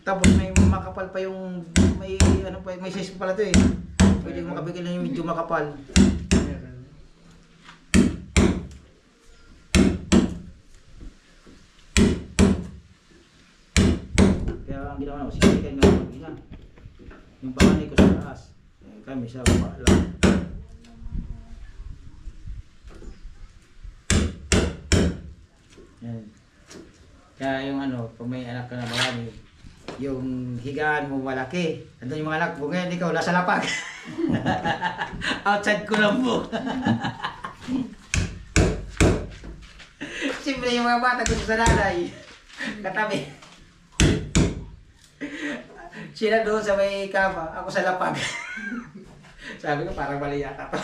C: Tapos may makapal pa yung may ano pa may size pala 'to eh. Pwede mo makabigay ng medyo makapal. Kaya ang ginawa ko sisikan nga pagina. Yung panganay ko sa taas. Kami sa baba lang. Yan. Kaya yung ano, pag may anak ka na marami, yung higaan mo malaki. Andun yung mga anak mo ngayon, ikaw nasa lapag. Outside ko lang po. Siyempre yung mga bata gusto sa nanay. Katabi. Sila doon sa may kama, ako sa lapag. Sabi ko parang mali yata to.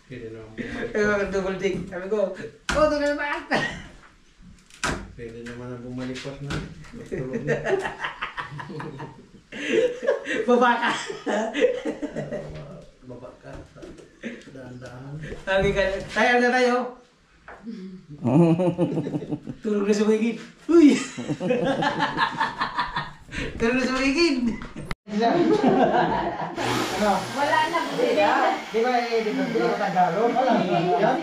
D: Pwede naman bumalik.
C: Double dig. Sabi ko, oh, doon na naman.
D: Pwede naman na bumalipas na. Tulog na.
C: Baba ka.
D: Baba ka. Daan-daan.
C: Sabi ka, tayo na tayo. Tulog na sa magiging. Uy! Tulog na sa magiging. Ano?
B: Wala na po.
C: Di ba di ba Tagalog? Yan?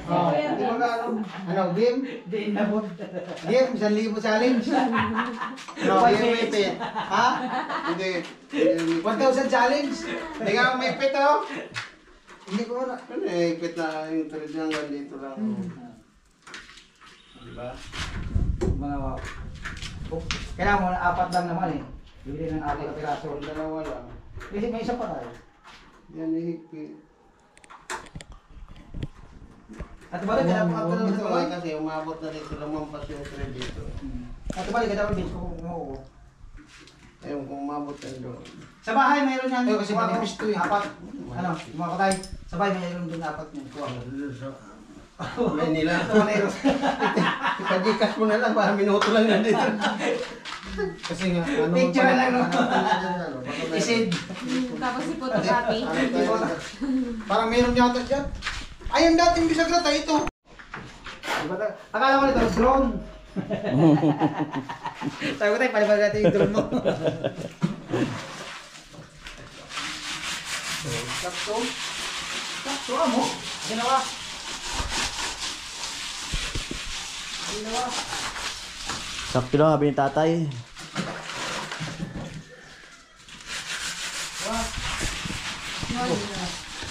C: Oh, di ba Tagalog? Ano, game? Di na po. Game, 1,000 challenge. No, game may pet. Ha?
D: Hindi.
C: 1,000 challenge?
D: Hindi nga may pet oh.
C: Hindi ko na.
D: Ano eh, pet na yung tulad ng ganito lang. Diba?
C: Mga kailangan mo na 4 lang naman eh. Bibili ng 4 na piraso.
D: Kung dalawa lang.
C: Kasi may isa pa tayo.
D: Yan hihigpit.
C: At balik ka dapat
D: Ito
C: dito
D: nga
C: eh.
D: kasi umabot na dito lumampas yung kredito.
C: At balik ka dapat dito kung umuo.
D: Ayun, kung umabot yan doon.
C: Sa bahay mayroon yan.
D: Kasi matamis to eh.
C: 4. Ano, mga katay. Sa bahay mayroon din 4 niyan. Kuha.
D: Yan nila.
C: Sa Manero.
D: Ipajikas mo na lang para minuto lang yan dito. Kasi nga, ano
C: Picture
D: pa-
C: lang, no?
D: ano, baka may-
C: Isid.
B: Tapos si photocopy.
D: Ano tayo? Parang meron yata dyan. Ay, ang dating bisagrata ito.
C: Akala ko nito, drone. Sabi ko tayo, palibag natin yung drone mo. Sakto. Sakto mo. Ginawa. Ginawa.
A: Sakto lang, sabi ni tatay.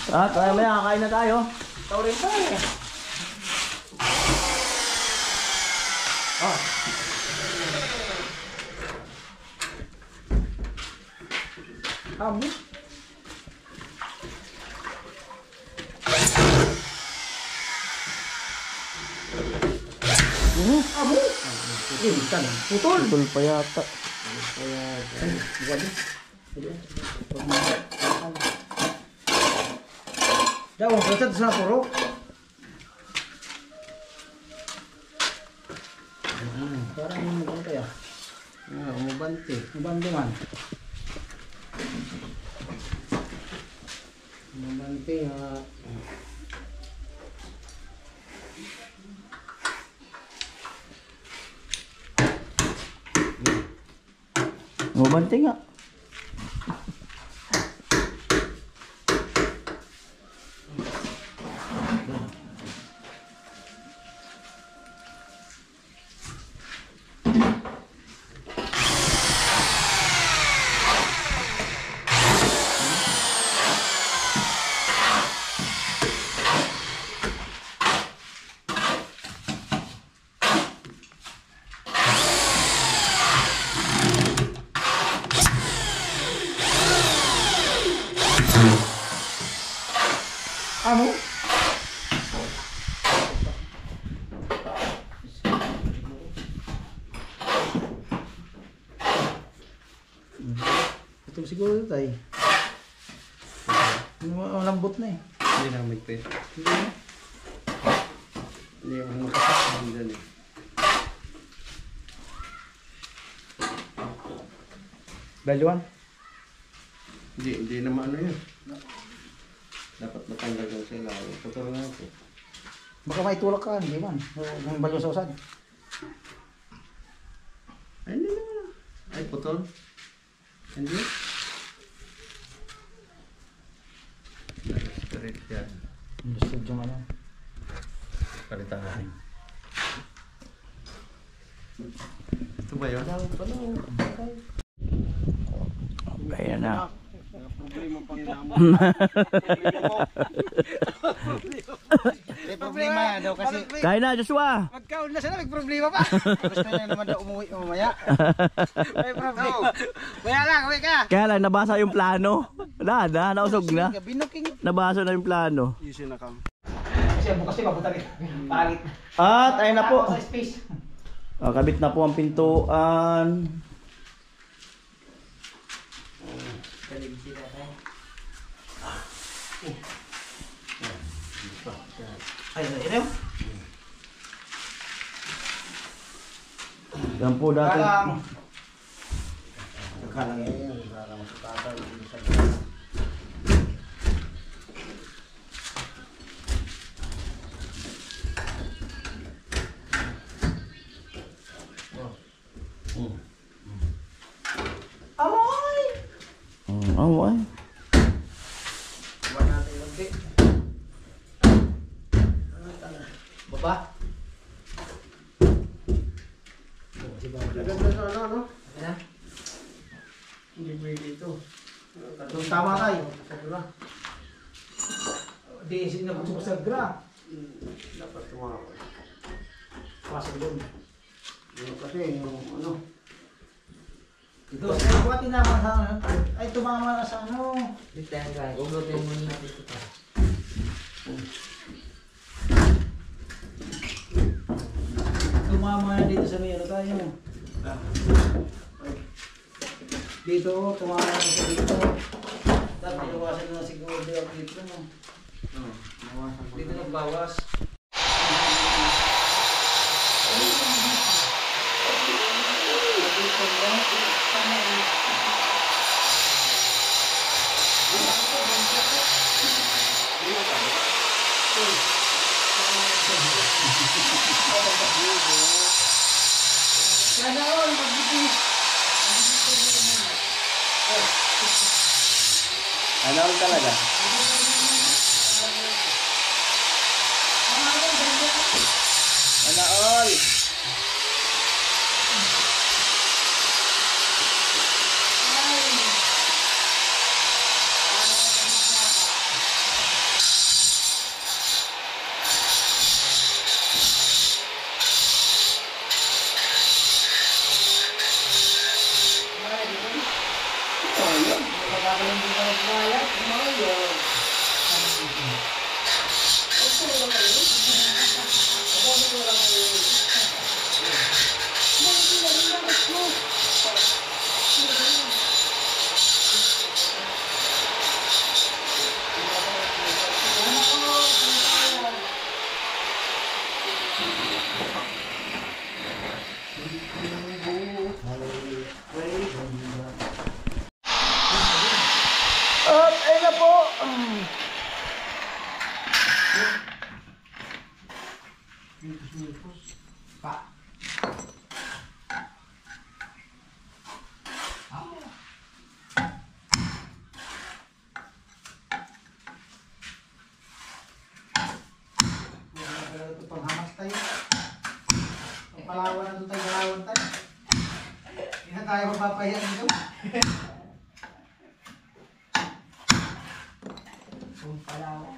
A: Kaya maya, kakain na tayo.
C: Ikaw rin tayo. Oh. Amo. Amo. Instan. Putol.
A: Putol pa yata.
C: Daw, basta sa puro. Parang yung mga kaya.
D: Umabante.
C: Mabando man.
D: Umabante nga.
A: Mabante nga.
C: Amo. Ito siguro tayo. Lambot na eh.
D: Hindi na magpit. Hindi mo makasama dyan eh.
A: Dalwan.
D: Hindi naman ano yun. Dapat matanggal lang sila. Putol nga ako.
C: Baka may tulak ka, hindi man. Yung balyo sa usad.
D: Ay, hindi naman. Ay, putol. Hindi. Straight yan.
C: Understood yung ano.
D: Palitahan. Ito ba yun?
A: Kaya na.
D: Problema pang naman.
C: May problema daw kasi.
A: Kaya na, Joshua.
C: Magkaon na sila, may problema pa. Gusto na naman daw umuwi mamaya. May problema. Kaya lang, uwi ka.
A: Kaya lang, nabasa yung plano. Wala, nausog na.
C: Binuking.
A: Nabasa na yung plano.
D: Easy na kang.
C: Kasi bukas siya, mabuta rin. Pangit.
A: At ayun na po.
C: Sa space.
A: Kabit na po ang pintuan.
C: Ayun.
A: Yan po dati.
C: Nagkalang yun.
A: Oh, ay.
C: Buwan natin yung di. Baba.
D: Maganda sa ano?
C: Ayan.
D: Hindi pwede ito.
C: Yung tama tayo. Di sinabot sa gra.
D: Dapat tumawag.
C: Pasok doon.
D: Yung kasi yung ano.
C: Ito, sa buhatin naman sa ay tumama na sa ano.
G: Dito yan guys, ugot yung muna dito pa.
C: Tumama na dito sa may ano tayo. Dito, tumama na sa dito. Dapat iwasan na siguro dito. Dito nagbawas. Sana all, magbibis.
A: Ano talaga? Ano all? At ayun na po.
C: Panghamas tayo. Palawan na doon tayo, palawan tayo. Hindi na tayo mapapahiyan dito. Kung palawan.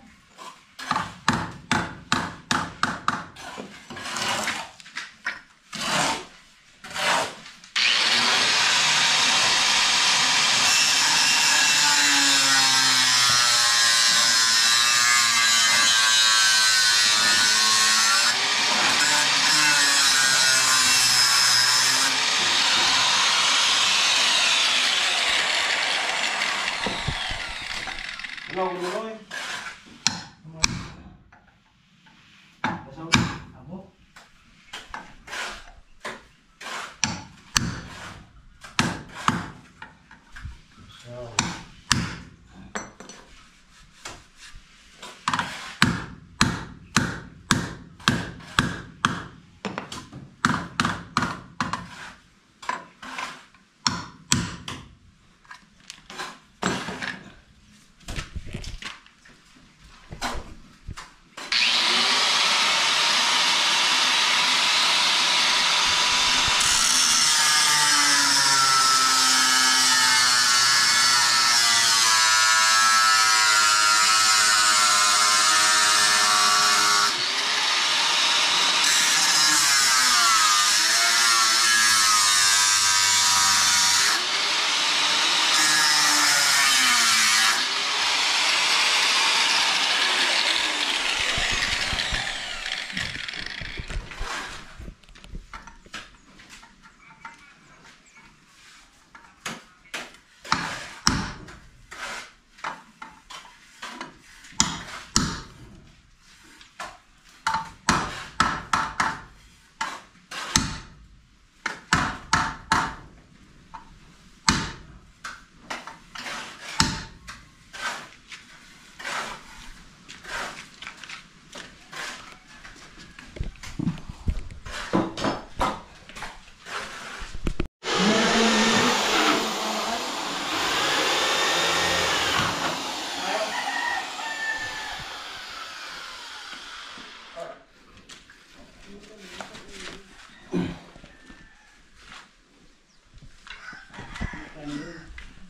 C: Ako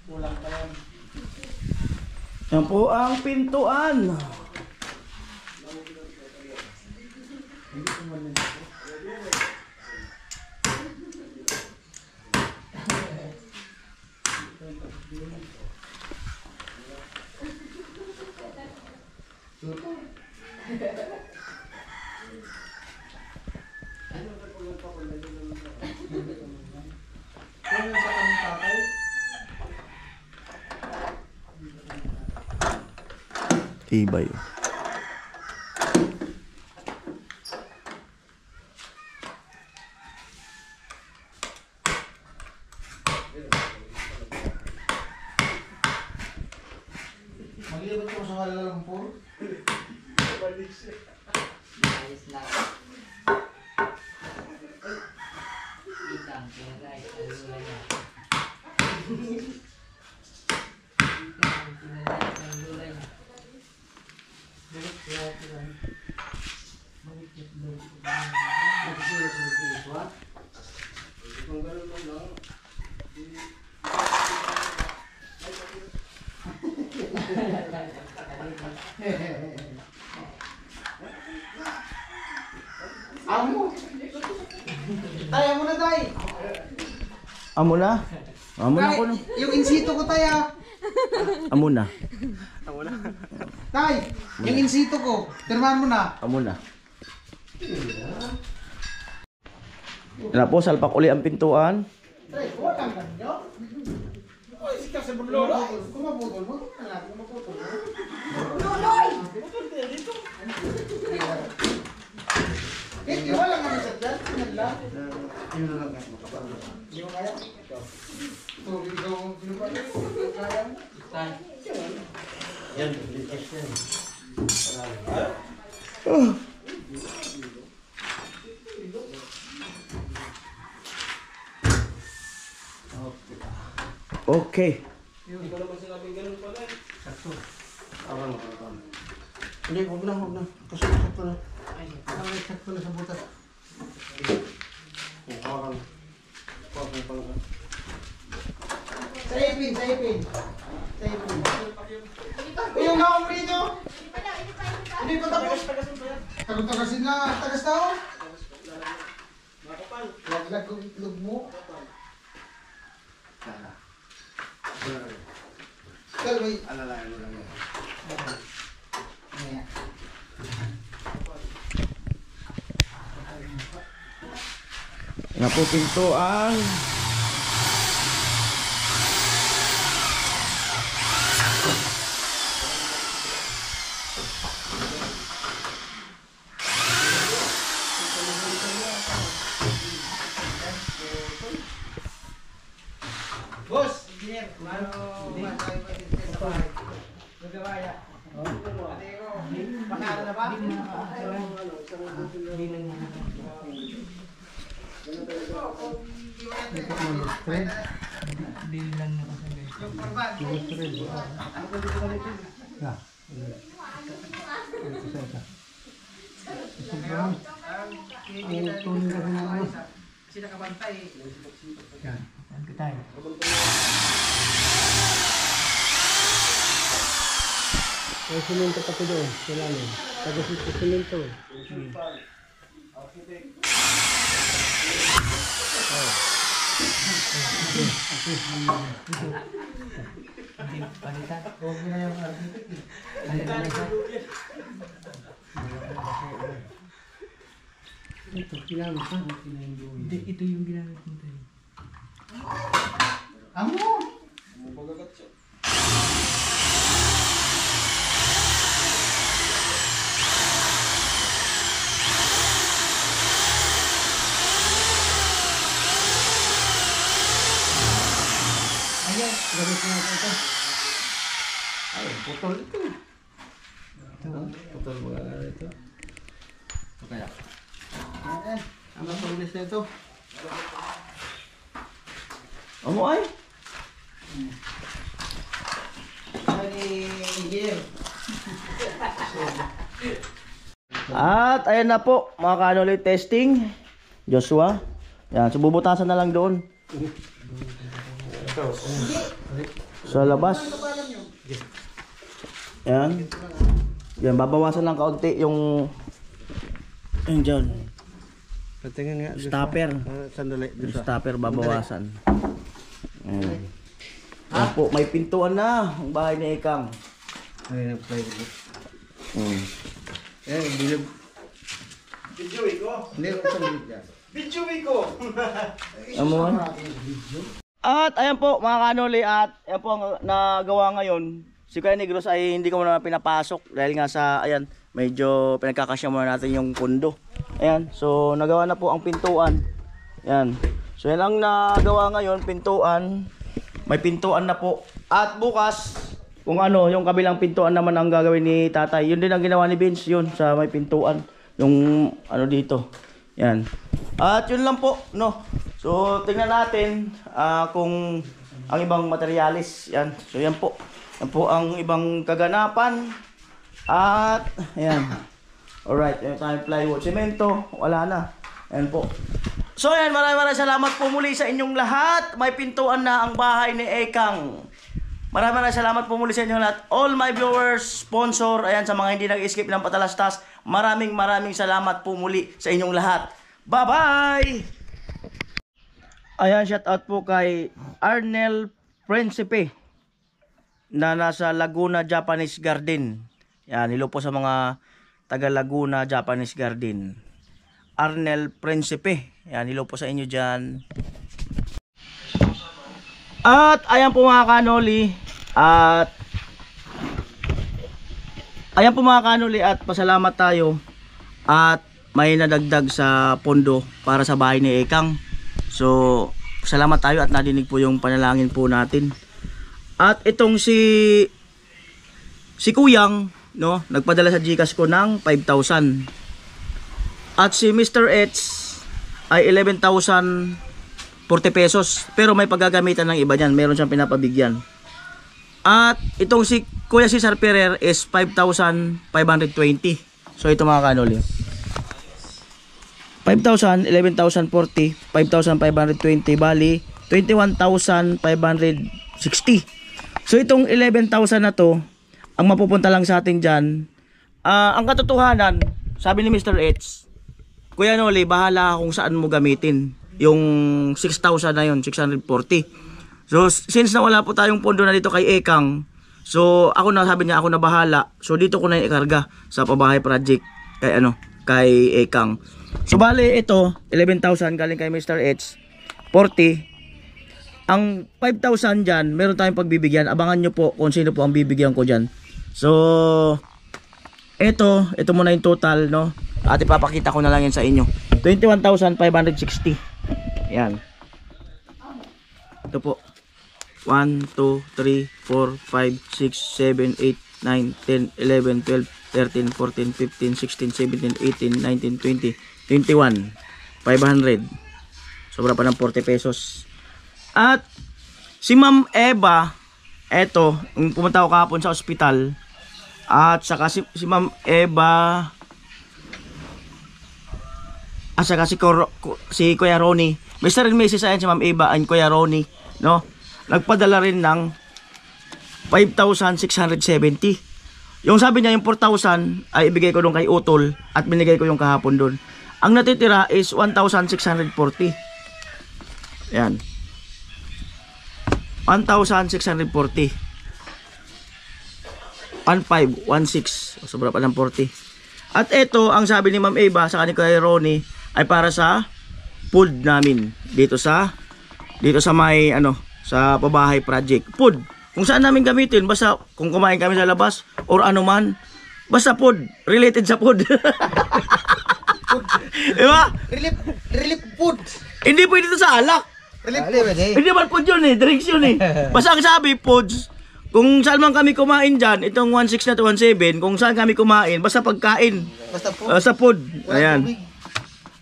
C: Kulang pa yan.
A: Yan po ang pintuan. Tibay.
D: Maglibot ko sa Kuala Lumpur.
G: Ayos lang. Itang, pinagay, alula niya. Itang, pinagay, alula niya.
D: Amo! Tay, amo na tay!
A: Amo na? Amo na
D: Tay,
A: ko no.
D: yung insito ko tay ah!
A: Amo na.
D: Tay, yung insito ko, pirmahan mo na.
A: Amo na. Yan po, salpak uli ang pintuan.
D: Tay, walang kanyo. Oy, si kasi lolo. Kumaputol mo. Kumaputol mo. Eh, wala nga sa dyan. Yan lang. Yun na lang. Hindi mo kaya? Tubig daw ang pinupalay. Kaya mo?
C: Yan, litas yan.
A: Okay.
D: Hindi, huwag na. Kasi sakto na. Sakto na sa butas. Sa ipin. Yung hawak mo dito. Hindi pa tapos. Tagasin na. Tagas tao. Laglag kong itlog mo. Kal, may alalayan mo lang yan.
A: Yan po pintuan.
C: Boss, engineer, Magawaya. Makara na ba?
G: Dili lang na kasi guys.
C: Yung korban. Kasi nakabantay.
G: Yan ka tayo.
C: May simento pa doon, silalim. Taga simento.
G: Palitan.
C: Okay na yung architect.
G: Palitan na siya.
C: Ito, kinamit pa.
G: Hindi, ito yung ginamit mo tayo.
D: Amo!
C: Ayan, gamit na ito. Ay, putol ito. Putol mo nga ito. Ito kaya. Ayan, ang matulis na ito.
A: Amo ay.
C: Ay, engineer.
A: At ayan na po, mga kanoli testing. Joshua. Yan, so bubutasan na lang doon. Sa labas. Yan. Yan, babawasan lang kaunti yung dyan.
D: Patingin nga.
A: Stopper.
D: Sandali.
A: Yung stopper babawasan. Yan. Yan po, may pintuan na ang bahay ni Ekang.
D: Ay, nag-play. Bilog. Hindi ko sandali dyan.
A: At ayan po mga kanoli, at ayan po ang nagawa ngayon. Si Kuya Negros ay hindi ko muna pinapasok dahil nga sa, ayan, medyo pinagkakasya muna natin yung pundo. Ayan, so nagawa na po ang pintuan. Ayan, so yan ang nagawa ngayon, pintuan. May pintuan na po. At bukas, kung ano, yung kabilang pintuan naman ang gagawin ni tatay. Yun din ang ginawa ni Vince, yun, sa may pintuan. Yung ano dito. Yan. At yun lang po, no. So tingnan natin kung ang ibang materialis. Yan. So yan po. Yan po ang ibang kaganapan. At ayan. Alright, yung tayong plywood. Semento, wala na. Ayan po. So ayan, maraming salamat po muli sa inyong lahat. May pintuan na ang bahay ni Ekang. Maraming salamat po muli sa inyong lahat. All my viewers, sponsor, ayan, sa mga hindi nag-skip ng patalastas, maraming salamat po muli sa inyong lahat. Bye-bye! Ayan, shout out po kay Arnel Principe na nasa Laguna Japanese Garden. Yan, hello po sa mga taga Laguna Japanese Garden. Arnel Principe. Yan, hello po sa inyo dyan. At ayan po mga kanoli. At ayan po mga kanoli, at pasalamat tayo. At may nadagdag sa pondo para sa bahay ni Ekang. So, salamat tayo at nadinig po yung panalangin po natin. At itong si Kuyang, no, nagpadala sa GCash ko ng 5,000. At si Mr. H ay 11,040 pesos. Pero may paggagamitan ng iba niyan. Meron siyang pinapabigyan. At itong si Kuya Cesar Ferrer is 5,520. So ito mga kanoli. 5,000, 11,040, 5,520, bali 21,560. So itong 11,000 na to, ang mapupunta lang sa atin dyan, ang katotohanan, sabi ni Mr. H, Kuya Noli, bahala kung saan mo gamitin yung 6,000 na yun, 640. So since na wala po tayong pondo na dito kay Ekang, so ako na, sabi niya, ako na bahala. So dito ko na ikarga sa pabahay project kay Ekang. So bale ito 11,000 galing kay Mr. H, 40. Ang 5,000 dyan, meron tayong pagbibigyan. Abangan nyo po kung sino po ang bibigyan ko dyan. So ito muna yung total, no? At ipapakita ko na lang yan sa inyo. 21,560. Yan. Ito po. 1, 2, 3, 4, 5, 6, 7, 8, 9, 10, 11, 12, 13, 14, 15, 16, 17, 18, 19, 20, 21, 500. Sobra pa ng 40 pesos. At si Ma'am Eva, eto, pumunta ako kahapon sa ospital. At saka si Ma'am Eva, at saka si Kuya Ronnie, Mr. and Mrs. ayan si Ma'am Eva and Kuya Ronnie, no? Nagpadala rin ng 5,670. Yung sabi niya yung 4,000 ay ibigay ko doon kay Utol at binigay ko yung kahapon doon. Ang natitira is 1,640. Yan. 1,640. 1,516. Sobra pa ng 40. At ito, ang sabi ni Ma'am Eva sa kanila kay Ronnie ay para sa food namin dito sa may sa pabahay project. Food. Kung saan namin gamitin, basta kung kumain kami sa labas or ano man, basta food, related sa food. Diba?
D: Relief food.
A: Hindi pwede ito sa alak. Hindi man food yun drinks yun Basta ang sabi, foods, kung saan man kami kumain dyan, itong 16 na to 17, kung saan kami kumain, basta pagkain. Basta food. Ayan.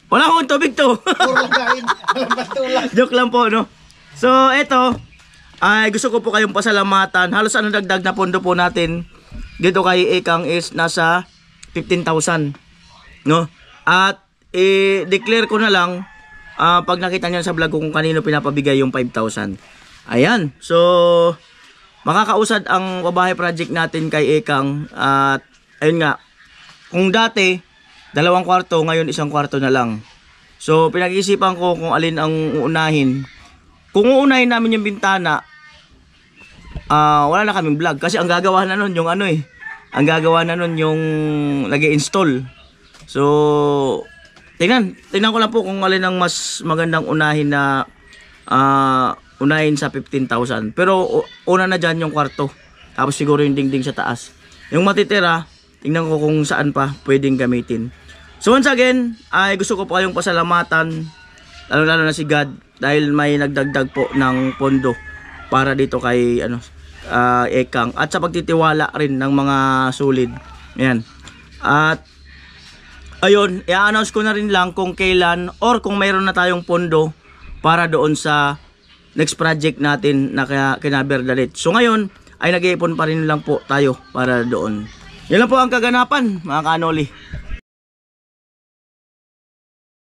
A: Wala akong tubig to.
D: Puro kain. Alam ba tulad?
A: Joke lang po, no? So, eto, ay gusto ko po kayong pasalamatan. Halos dagdag na pondo po natin dito kay Ekang is nasa 15,000, no? At i-declare ko na lang pag nakita niyo sa vlog ko kung kanino pinapabigay yung 5,000. Ayan. So, makakausad ang pabahay project natin kay Ekang. At, ayun nga. Kung dati, 2 kwarto, ngayon 1 kwarto na lang. So, pinag-iisipan ko kung alin ang uunahin. Kung uunahin namin yung bintana, wala na kaming vlog. Kasi ang gagawa na nun yung ang gagawa na nun yung nag-i-install. So, tingnan ko lang po kung alin ang mas magandang unahin na unahin sa 15,000. Pero una na dyan yung kwarto. Tapos siguro yung dingding sa taas. Yung matitira, tingnan ko kung saan pa pwedeng gamitin. So once again, ay gusto ko po kayong pasalamatan, lalo na si God, dahil may nagdagdag po ng pondo para dito kay Ekang. At sa pagtitiwala rin ng mga sulid. Ayan. At ayun, i-announce ko na rin lang kung kailan or kung mayroon na tayong pondo para doon sa next project natin na kina Berdalit. So ngayon ay nag-iipon pa rin lang po tayo para doon. Yan lang po ang kaganapan, mga kanoli.